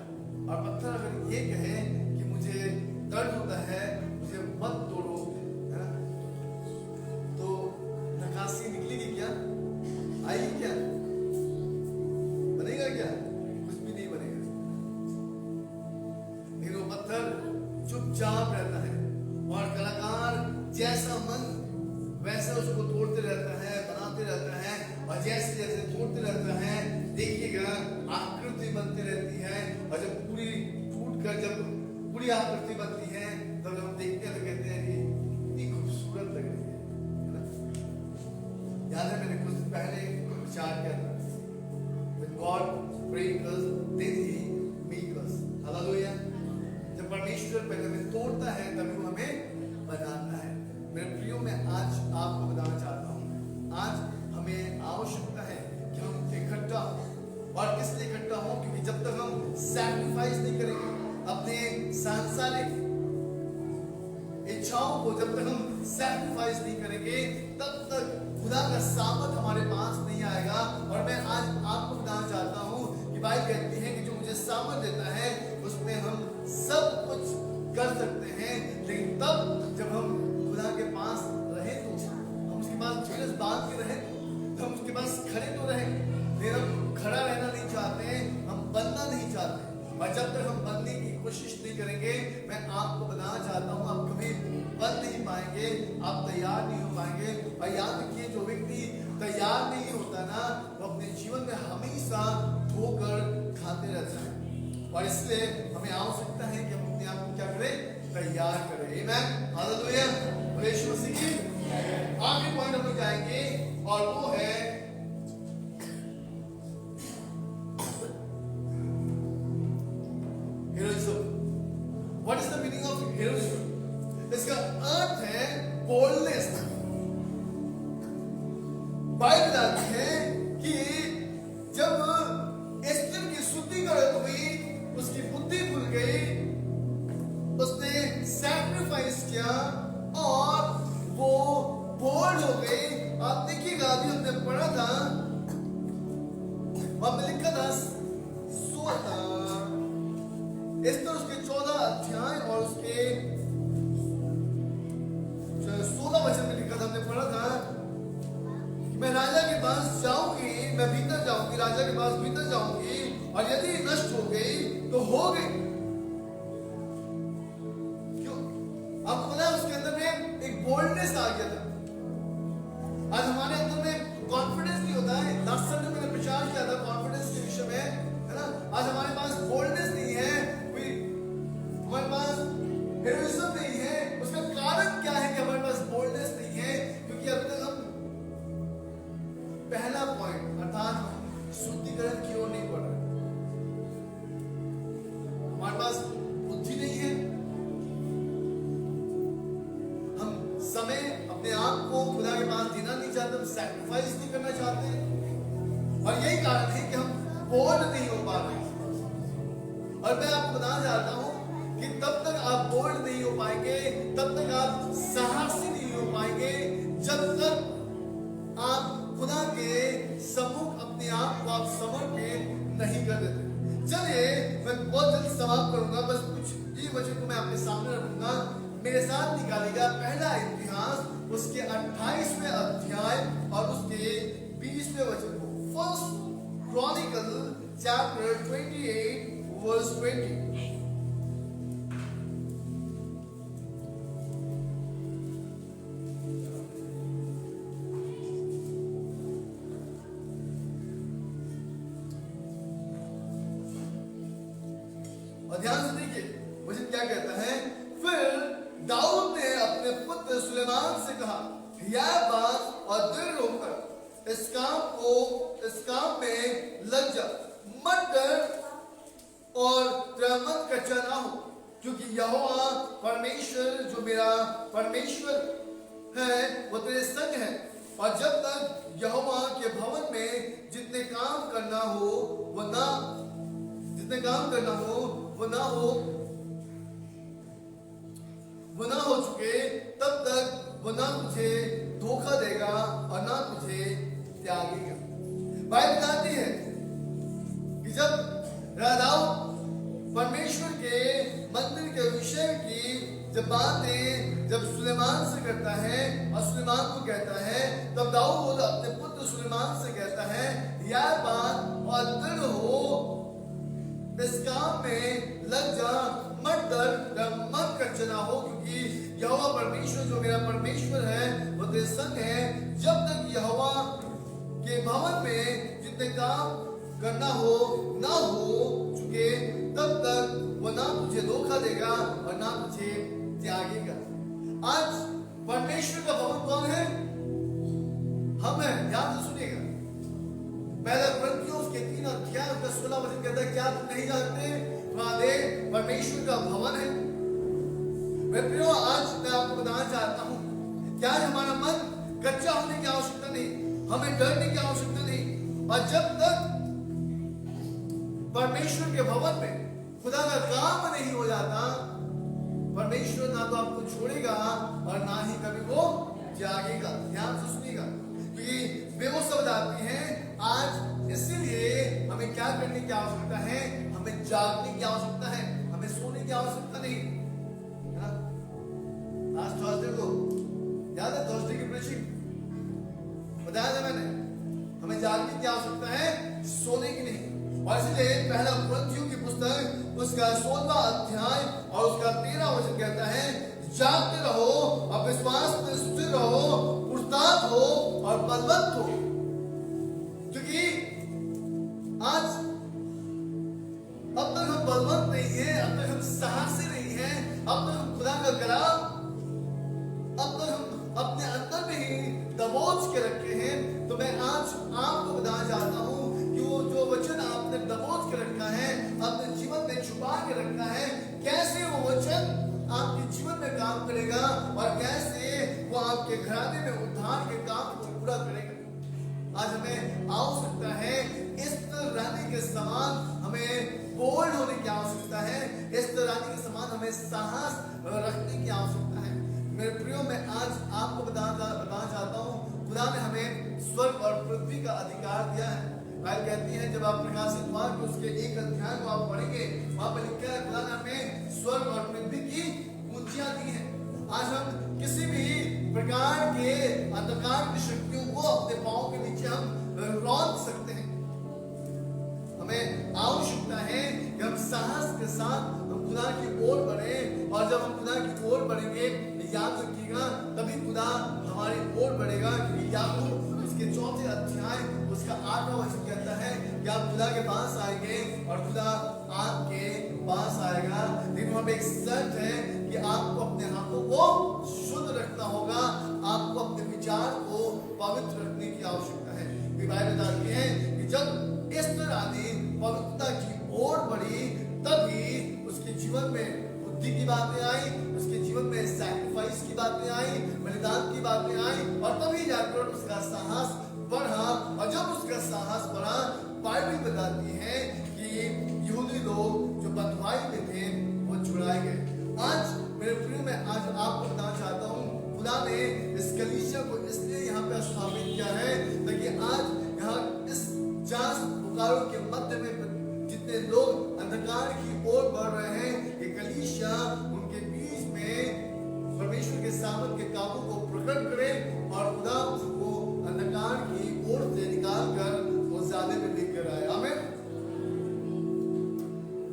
S1: और पत्थर अगर ये कहे कि मुझे दर्द होता है, मुझे मत तोड़ो, है ना, तो नक्काशी निकलेगी क्या? आएगी क्या? बनेगा क्या? कुछ भी नहीं बनेगा। लेकिन वो पत्थर चुपचाप रहता है, और कलाकार जैसा मन वैसा उसको तोड़ते रहता है, बनाते रहता है, और जैसे जैसे तोड़ते रहता है, देखिएगा आकृति बनती रहती है, और जब पूरी टूट कर जब पूरी आकृति बनती है, तब जब हम देखते हैं तो कहते हैं कि इतनी खूबसूरत लग रही है ना। याद है मैंने कुछ दिन पहले विचार किया था, When God breaks us, then He makes us. Hallelujah. जब परमेश्वर पहले हमें तोड़ता है तभी वो हमें बनाता है। मेरे प्रियो, मैं आज आपको बताना चाहता हूँ, आज हमें आवश्यकता है कि हम इकट्ठा हो। और किस लिए इकट्ठा हो? क्योंकि जब तक हम सैक्रिफाइस नहीं करेंगे अपने सांसारिक इच्छाओं को, जब तक हम सैक्रिफाइस नहीं करेंगे, तब तक खुदा का सामर्थ हमारे पास नहीं आएगा। और मैं आज आपको बताना चाहता हूँ कि बाइबल कहती है कि जो मुझे सामर्थ देता है उसमें हम सब कुछ कर सकते हैं, लेकिन तब जब हम खुदा के पास रहे तो, हम उसके पास धीरज बांध के रहे तो, हम उसके पास खड़े तो रहे। लेकिन हम खड़ा रहना नहीं चाहते, हम बनना नहीं चाहते, और जब तक हम बनने की कोशिश नहीं करेंगे, मैं आपको बताना चाहता हूँ, आप कभी बन नहीं पाएंगे, आप तैयार नहीं हो पाएंगे। और याद रखिए, जो व्यक्ति तैयार नहीं होता ना, वो अपने जीवन में हमेशा ठोकर खाते रहता है। और इसलिए हमें आवश्यकता है कि हम अपने आप को क्या करें? तैयार करें। आमीन, हालेलुया, यीशु मसीह की। आखिरी पॉइंट हम लोग जाएंगे, और वो है heroism. What is the meaning of heroism? इसका अर्थ है boldness। बाइबल बताती है कि जब एस्तर की शुद्धिकरण हुई, उसकी बुद्धि खुल गई, उसने सैक्रिफाइस किया और वो बोल्ड हो गई। आप देखिएगा, अभी हमने पढ़ा था, वहां पे लिखा था एस्तर उसके 14 अध्याय और उसके 16 वचन में लिखा था, हमने पढ़ा था कि मैं राजा के पास जाऊंगी, मैं भीतर जाऊंगी, राजा के पास भीतर जाऊंगी, और यदि नष्ट हो गई तो हो गई। क्यों? आपको पता है उसके अंदर में एक बोल्डनेस आ गया था। आज हमारे अंदर में कॉन्फिडेंस नहीं होता है। लास्ट संडे मैंने प्रचार किया था कॉन्फिडेंस के विषय में, है ना। आज हमारे पास बोल्डनेस नहीं है, हमारे पास हेरोइज्म नहीं है। उसका कारण सैक्रिफाइस नहीं करना चाहते हैं, और यही कारण है कि हम बोल्ड नहीं हो पा रहे। और मैं आपको बताना चाहता हूं कि तब तक आप बोल्ड नहीं हो पाएंगे, तब तक आप साहसी नहीं हो पाएंगे, जब तक आप खुदा के सम्मुख अपने आप को आप समर्पित नहीं कर देते। चलिए मैं बहुत जल्द समाप्त करूंगा, बस कुछ ही वचन को मैं आपके सामने रखूंगा। मेरे साथ निकालेगा पहला इतिहास उसके 28वें अध्याय और उसके 20वें वचन को। First chronicle chapter 28 verse 20। और ध्यान से देखिए मुझे क्या कहता है। फिर दाऊद ने अपने पुत्र सुलेमान से कहा, यह बात और दृढ़ होकर इस काम में लग जा, मत डर और तेरा मन कच्चा ना हो, क्योंकि यहोवा परमेश्वर जो मेरा परमेश्वर है वो तेरे संग है। और जब तक यहोवा के भवन में जितने काम करना हो वो ना हो चुके, तब तक वो ना तुझे धोखा देगा और ना तुझे त्यागेगा। बाइबल बताती है कि जब दाऊद परमेश्वर के मंदिर के विषय की जब बातें जब सुलेमान से करता है और सुलेमान को कहता है, तब दाऊद अपने पुत्र सुलेमान से कहता है, यह बात और दृढ़ हो, इस काम में लग जा, मत डर, मत कच्चा ना हो, क्योंकि यहोवा परमेश्वर जो मेरा परमेश्वर है वो तेरे संग है। जब तक यहोवा के भवन में जितने काम करना हो ना हो चुके, तब तक वो ना तुझे धोखा देगा और ना तुझे त्यागेगा। आज परमेश्वर का भवन कौन है? हम हैं। ध्यान से सुनिएगा। पहला कुरिन्थियों उसके 3 अध्याय उसका 16 वचन कहता है, क्या तुम नहीं जानते तुम्हारे परमेश्वर का भवन है? मैं प्रियो आज मैं आपको बताना चाहता हूं कि आज हमारा मन कच्चा होने की आवश्यकता नहीं, हमें डरने की आवश्यकता नहीं। और जब तक परमेश्वर के भवन में खुदा का काम नहीं हो जाता, परमेश्वर ना तो आपको छोड़ेगा और ना ही कभी वो जागेगा। ध्यान से सुनिएगा, क्योंकि वे वो शब्द आती हैं आज। इसीलिए हमें क्या करने की आवश्यकता है? हमें जागने की आवश्यकता है, हमें सोने की आवश्यकता नहीं है ना? आज थर्सडे को याद है, थर्सडे की प्रीचिंग बताया था मैंने, हमें जागने की आवश्यकता है, सोने की नहीं। और इसलिए पहला कुरिन्थियों की पुस्तक उसका 16वां अध्याय और उसका 13 वचन कहता है, जागते रहो और विश्वास में स्थिर रहो, पुरस्ताद हो और बलवंत हो। क्योंकि आज अब तक हम बलवंत नहीं है, अब तक हम साहसी नहीं है, अब तक हम खुदा का कलाम अब तक हम अपने अंदर में ही दबोच के रखे हैं। तो मैं आज आपको बताना चाहता हूं कि वो जो वचन आपने दबोच के रखा है, अपने जीवन में छुपा के रखा है, कैसे वो वचन आपके जीवन में काम करेगा और कैसे वो आपके घराने में उद्धार के काम को पूरा करेगा। आज हमें आवश्यकता है इस रानी के समान, हमें बोल्ड होने की आवश्यकता है, इस रानी के समान हमें साहस रखने की आवश्यकता है। मेरे प्रियो, मैं आज आपको बताना चाहता हूँ, खुदा ने हमें स्वर्ग और पृथ्वी का अधिकार दिया है। बाइबल कहती है, जब आप प्रकाशित वाक्य उसके 1 अध्याय को आप पढ़ेंगे, वहां पर लिखा है खुदा ने हमें स्वर्ग और पृथ्वी की कुंजियां दी हैं। आज हम किसी भी प्रकार के अंधकार की शक्तियों को अपने पांव के नीचे हम रौंद सकते हैं। हमें आवश्यकता है कि हम साहस के साथ हम खुदा की ओर बढ़े, और जब हम खुदा की ओर बढ़ेंगे, याद रखिएगा, तभी खुदा हमारी ओर बढ़ेगा। क्योंकि याकूब उसके 4 अध्याय उसका 8वां वचन कहता है कि आप खुदा के पास आएंगे और खुदा आपके पास आएगा। लेकिन वहां पे एक शर्त है कि आपको अपने हाथों को शुद्ध रखना होगा, आपको अपने विचार को पवित्र रखने की आवश्यकता है। बाइबल बताती है कि जब एस्तर रानी पवित्रता की ओर बढ़ी, तभी उसके जीवन में बुद्धि की बातें आई, उसके जीवन में सैक्रिफाइस की बातें आई, बलिदान की बातें आई, और तभी जाकर उसका साहस बढ़ा। और जब उसका साहस बढ़ा, बाइबल बताती है कि यहूदी लोग जो बंधुआई में थे वो छुड़ाए गए। आज मेरे प्रियो, मैं आज आपको बताना चाहता हूँ, खुदा ने इस कलीसिया को इसलिए यहाँ पे स्थापित किया है ताकि आज यहाँ इस जांच पुकारों के मध्य में जितने लोग अंधकार की ओर बढ़ रहे हैं, ये कलीसिया उनके बीच में परमेश्वर के सामर्थ के काबू को प्रकट करे और खुदा उसको अंधकार की ओर से निकाल कर वो ज़ाले में लेकर आए। आमीन।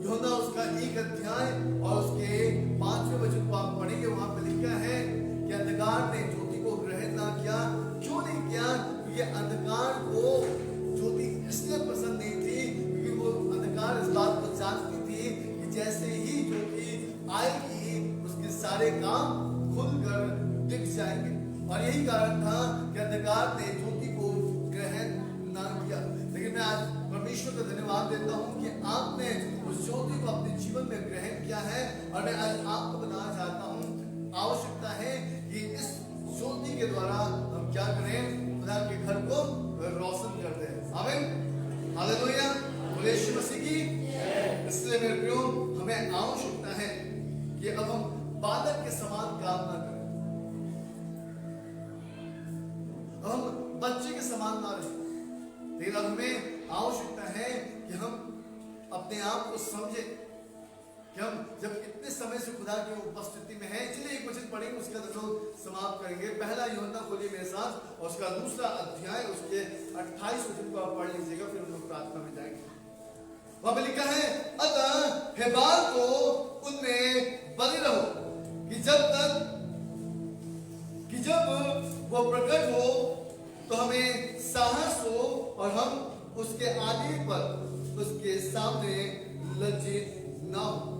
S1: यूहन्ना उसका 1 अध्याय और उसके 5वें वचन को आप पढ़ेंगे, वहां पे लिखा है कि अंधकार ने ज्योति को ग्रहण ना किया। क्यों नहीं किया? क्योंकि अंधकार को ज्योति इसलिए पसंद नहीं थी क्योंकि वो अंधकार इस बात को जानती थी कि जैसे ही ज्योति आएगी उसके सारे काम खुलकर दिख जाएंगे। और यही कारण था कि अंधकार ने ज्योति को ग्रहण ना किया। लेकिन मैं आज परमेश्वर का धन्यवाद देता हूं कि आपने उस ज्योति को अपने जीवन में ग्रहण किया है। और मैं आज आपको बताना चाहता हूं, आवश्यकता है कि इस ज्योति के द्वारा हम क्या करें? खुदा के घर को रोशन कर दें। आमीन। हालेलुया। बोले यीशु मसीह की। इसलिए मेरे प्रियो, हमें आवश्यकता है कि अब हम बालक के समान काम ना करें, हम बच्चे के समान ना रहें। लेकिन अब हमें आवश्यकता है कि हम अपने आप को समझें कि हम जब इतने समय से खुदा की उपस्थिति में हैं। चलिए एक वचन पढ़ेंगे, उसका तो समाप्त करेंगे। पहला यूहन्ना खोलिए मेरे साथ, और उसका दूसरा अध्याय उसके 28 वचन को आप पढ़ लीजिएगा, फिर हम लोग प्रार्थना में जाएंगे। वहां पे लिखा है, अतः हे बाल को उनमें बने रहो कि जब वो प्रकट हो तो हमें साहस हो और हम उसके आगे पर उसके सामने लज्जित ना हो।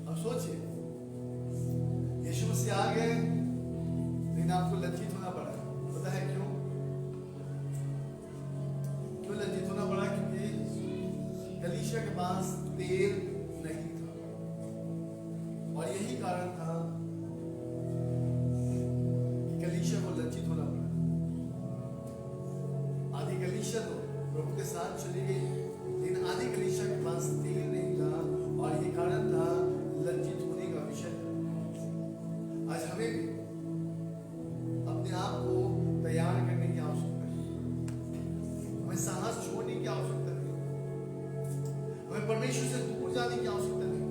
S1: अब सोचिए, यीशु मसीह आ गए लेकिन आपको लज्जित होना पड़ा। पता है क्यों? क्यों लज्जित होना पड़ा? क्योंकि कलीसिया के पास तेल नहीं था। और यही कारण था कि कलीसिया को लज्जित होना पड़ा। आधी कलीसिया तो प्रभु के साथ चली गई, लेकिन आधी कलीसिया के पास तेल नहीं था, और ये कारण था लज्जित होने का विषय। आज हमें भी अपने आप को तैयार करने की आवश्यकता है। हमें साहस छोड़ने की आवश्यकता नहीं, हमें परमेश्वर से दूर जाने की आवश्यकता नहीं।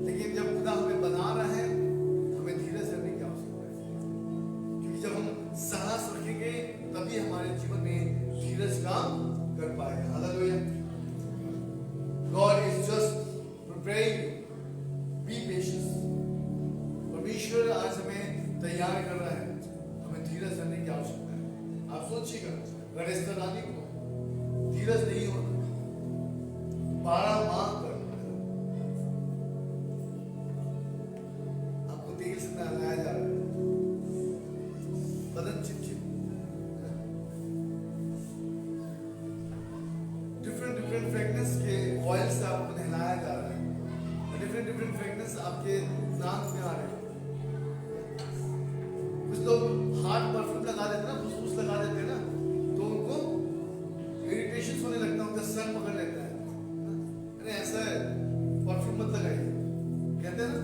S1: लेकिन जब खुदा हमें बना रहा है, हमें धीरज रखने की आवश्यकता है, क्योंकि जब हम साहस रखेंगे तभी हमारे जीवन में धीरज काम कर पाएगा। Hallelujah. God is just preparing you. Be patient. परमेश्वर आज हमें तैयार कर रहा है, हमें धीरज रखने की आवश्यकता है। आप सोचिएगा, अगर इस रानी को धीरज नहीं होता, 12 माह पर आपको तेल से नहलाया जा रहा है, बदन चिपचिप, डिफरेंट फ्रेगनेंस के ऑयल से आपको नहलाया जा रहा है, डिफरेंट फ्रेगनेंस आपके नाक में आ रहे हैं। कुछ लोग हार्ड परफ्यूम लगा देते हैं ना, फुसफुस लगा देते हैं ना, तो उनको इरिटेशन होने लगता है, उनका सर पकड़ लेता है। अरे ऐसा है, परफ्यूम मत लगाइए, कहते हैं ना।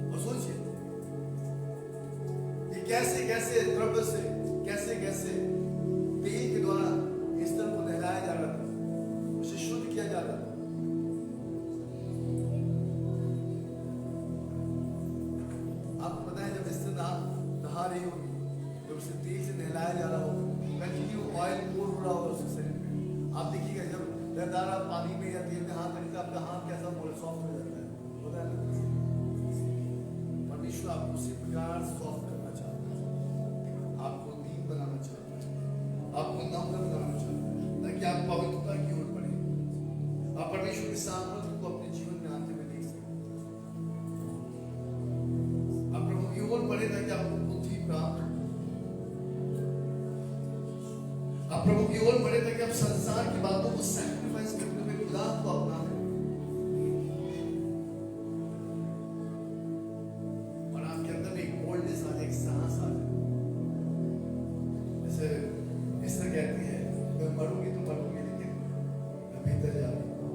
S1: और सोचिए, ये कैसे द्रव्य से, कैसे तेल के द्वारा इस तरह को नहलाया जा रहा था, उसे शुद्ध किया जा रहा था। आपको पता है, जब इस तरह नहा रही होगी, जब उसे तेल से नहलाया जा रहा होगा, कंटिन्यू ऑयल पोर हो रहा होगा उसके शरीर पे। आप देखिएगा, जब लहदारा पानी में या तेल में हाथ रखते, आपका हाथ कैसा सॉफ्ट हो जाता है, होता है ना। परमेश्वर आपको उसी प्रकार सॉफ्ट करना चाहता है, आपको नीम बनाना चाहता है, आपको नम्र बनाना चाहता है, ताकि आप पवित्रता की ओर बढ़े, आप परमेश्वर के सामर्थ्य को अपने जीवन में आते हुए देख सकें, आप प्रभु की ओर बढ़े ताकि आपको बुद्धि प्राप्त हो, आप प्रभु की ओर बढ़े ताकि आप संसार की बातों को सैक्रिफाइस करते हुए खुदा को अपना लें और आपके अंदर एक बोल्डनेस आ जाए, एक साहस आ जाए। जैसे इस तरह कहती है, मैं मरूंगी तो मरूंगी लेकिन मैं भीतर जा रही हूँ,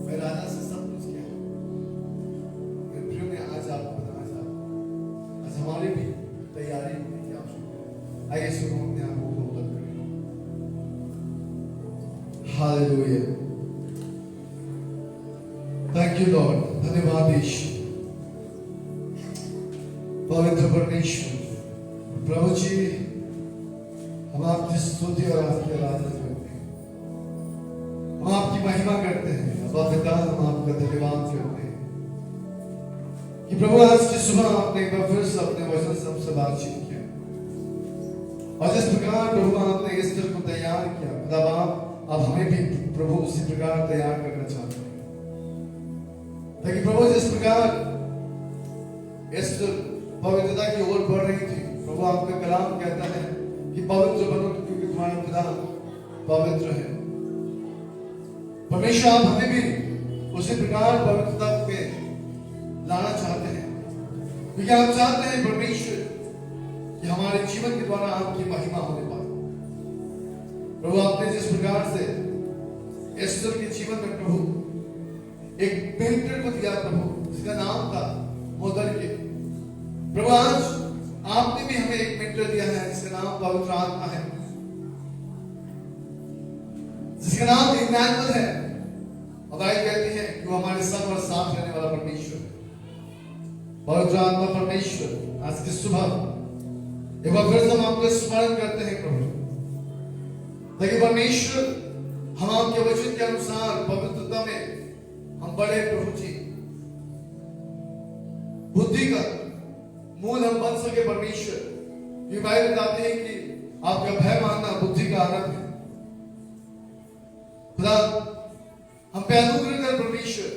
S1: मैं राजा से सब कुछ किया। मेरे प्रियो में आज आपको बताना चाहता हूँ, आज हमारी भी तैयारी होने की आवश्यकता है। आइए सुनो अपने आप को बंद करें। हालेलुया, थैंक यू लॉर्ड, धन्यवाद यीशु। पवित्र परमेश्वर प्रभु जी, हम आपकी स्तुति और आपकी आराधना करते हैं, हम आपकी महिमा करते हैं। अब्बा पिता, हम आपका धन्यवाद करते हैं कि प्रभु आज की सुबह आपने एक बार फिर से अपने वचन से हमसे बातचीत किया और जिस प्रकार प्रभु आपने इस दिल को तैयार किया, खुदा बाप अब हमें भी प्रभु उसी प्रकार तैयार करना चाहते हैं ताकि प्रभु जिस प्रकार इस पवित्रता की ओर बढ़ रही थी, प्रभु आपका कलाम कहता है कि पवित्र बनो क्योंकि तुम्हारा खुदा पवित्र है। परमेश्वर आप हमें भी उसी प्रकार पवित्रता पे लाना चाहते हैं क्योंकि आप चाहते हैं परमेश्वर कि हमारे जीवन के द्वारा आपकी महिमा होने पाए। प्रभु आपने जिस प्रकार से एस्तर के जीवन में प्रभु एक मेंटर को दिया प्रभु, जिसका नाम था मोर्देकै। प्रभु आज आपने भी हमें एक मेंटर दिया है जिसका नाम पवित्र आत्मा है, जिसका नाम इम्मानुएल है। और बाइबल कहती है कि वो हमारे संग और साथ रहने वाला परमेश्वर है। पवित्र आत्मा परमेश्वर, आज की सुबह एक बार फिर हम आपको स्मरण करते हैं प्रभु, ताकि परमेश्वर हम आपके वचन के अनुसार पवित्रता में हम बढ़े प्रभु जी, बुद्धि का मूल हम बन सके परमेश्वर। ये बाइबल बताते हैं कि आपका भय मानना बुद्धि का आनंद है। खुदा हम पे अनुग्रह कर परमेश्वर,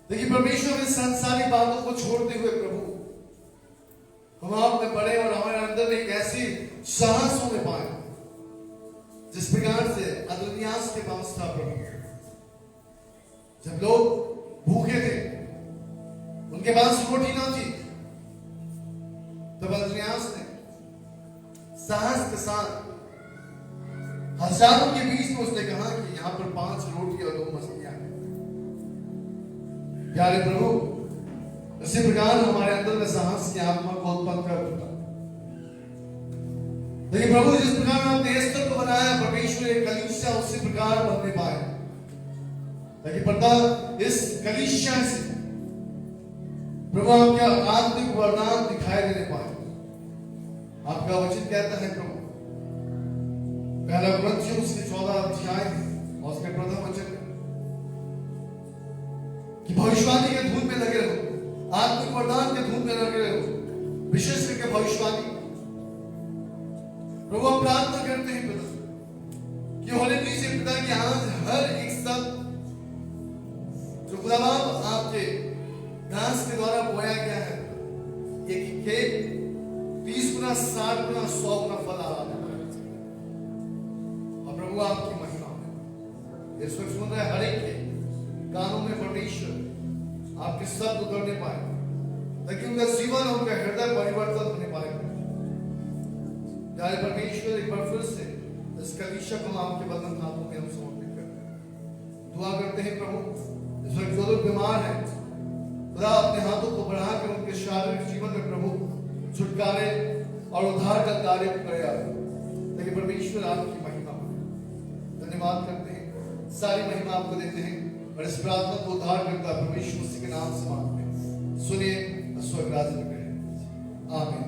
S1: लेकिन परमेश्वर इस सांसारिक बातों को छोड़ते हुए प्रभु हम आप में बढ़े और हमारे अंदर एक ऐसी साहस होने पाए जिस प्रकार से अदोनियास के पास था प्रभु। जब लोग भूखे थे, उनके पास रोटी ना थी, तब अदोनियास ने साहस के साथ हजारों के बीच में उसने कहा कि यहाँ पर 5 रोटी और 2 मछलियां हैं। प्यारे प्रभु, इसी प्रकार हमारे अंदर में साहस की आत्मा को उत्पन्न कर देता। लेकिन प्रभु जिस प्रकार आपने एस्तर को बनाया, परमेश्वर एक कलीसिया उसी प्रकार बनने पाए ताकि पता इस कलीसिया से प्रभु आपका आत्मिक वरदान दिखाई देने पाए। आपका वचन कहता है प्रभु, पहला कुरिन्थियों उसके 14 अध्याय और उसके प्रथम वचन कि भविष्यवाणी के धूम में लगे रहो, आत्मिक वरदान के धूम में लगे रहो, विशेष करके भविष्यवाणी। प्रभु हम प्रार्थना करते हैं पिता कि होली प्लीज पिता कि आज हर एक शब्द जो खुदा बाप आपके दास के द्वारा बोया गया है, एक 30 गुना 60 गुना 100 गुना फल आ रहा है। और प्रभु आपकी महिमा में इस वक्त सुन रहे हर एक के कानों में परमेश्वर आपके शब्द उतरने पाए ताकि उनका जीवन और उनका हृदय परिवर्तन होने पाए। प्यारे परमेश्वर, एक बार फिर से इस कलीसिया को हम आपके बंधन हाथों में हम समर्पित करते हैं। दुआ करते हैं प्रभु, इस वक्त जो लोग बीमार हैं, खुदा अपने हाथों को बढ़ाकर उनके शारीरिक जीवन में प्रभु छुटकारे और उद्धार का कार्य करे। ताकि परमेश्वर आपकी महिमा हो। धन्यवाद करते हैं, सारी महिमा आपको देते हैं और इस प्रार्थना को उद्धार करता परमेश्वर मसीह के नाम से मांगते हैं। सुनिए, स्वर्ग राज में करें। आमीन।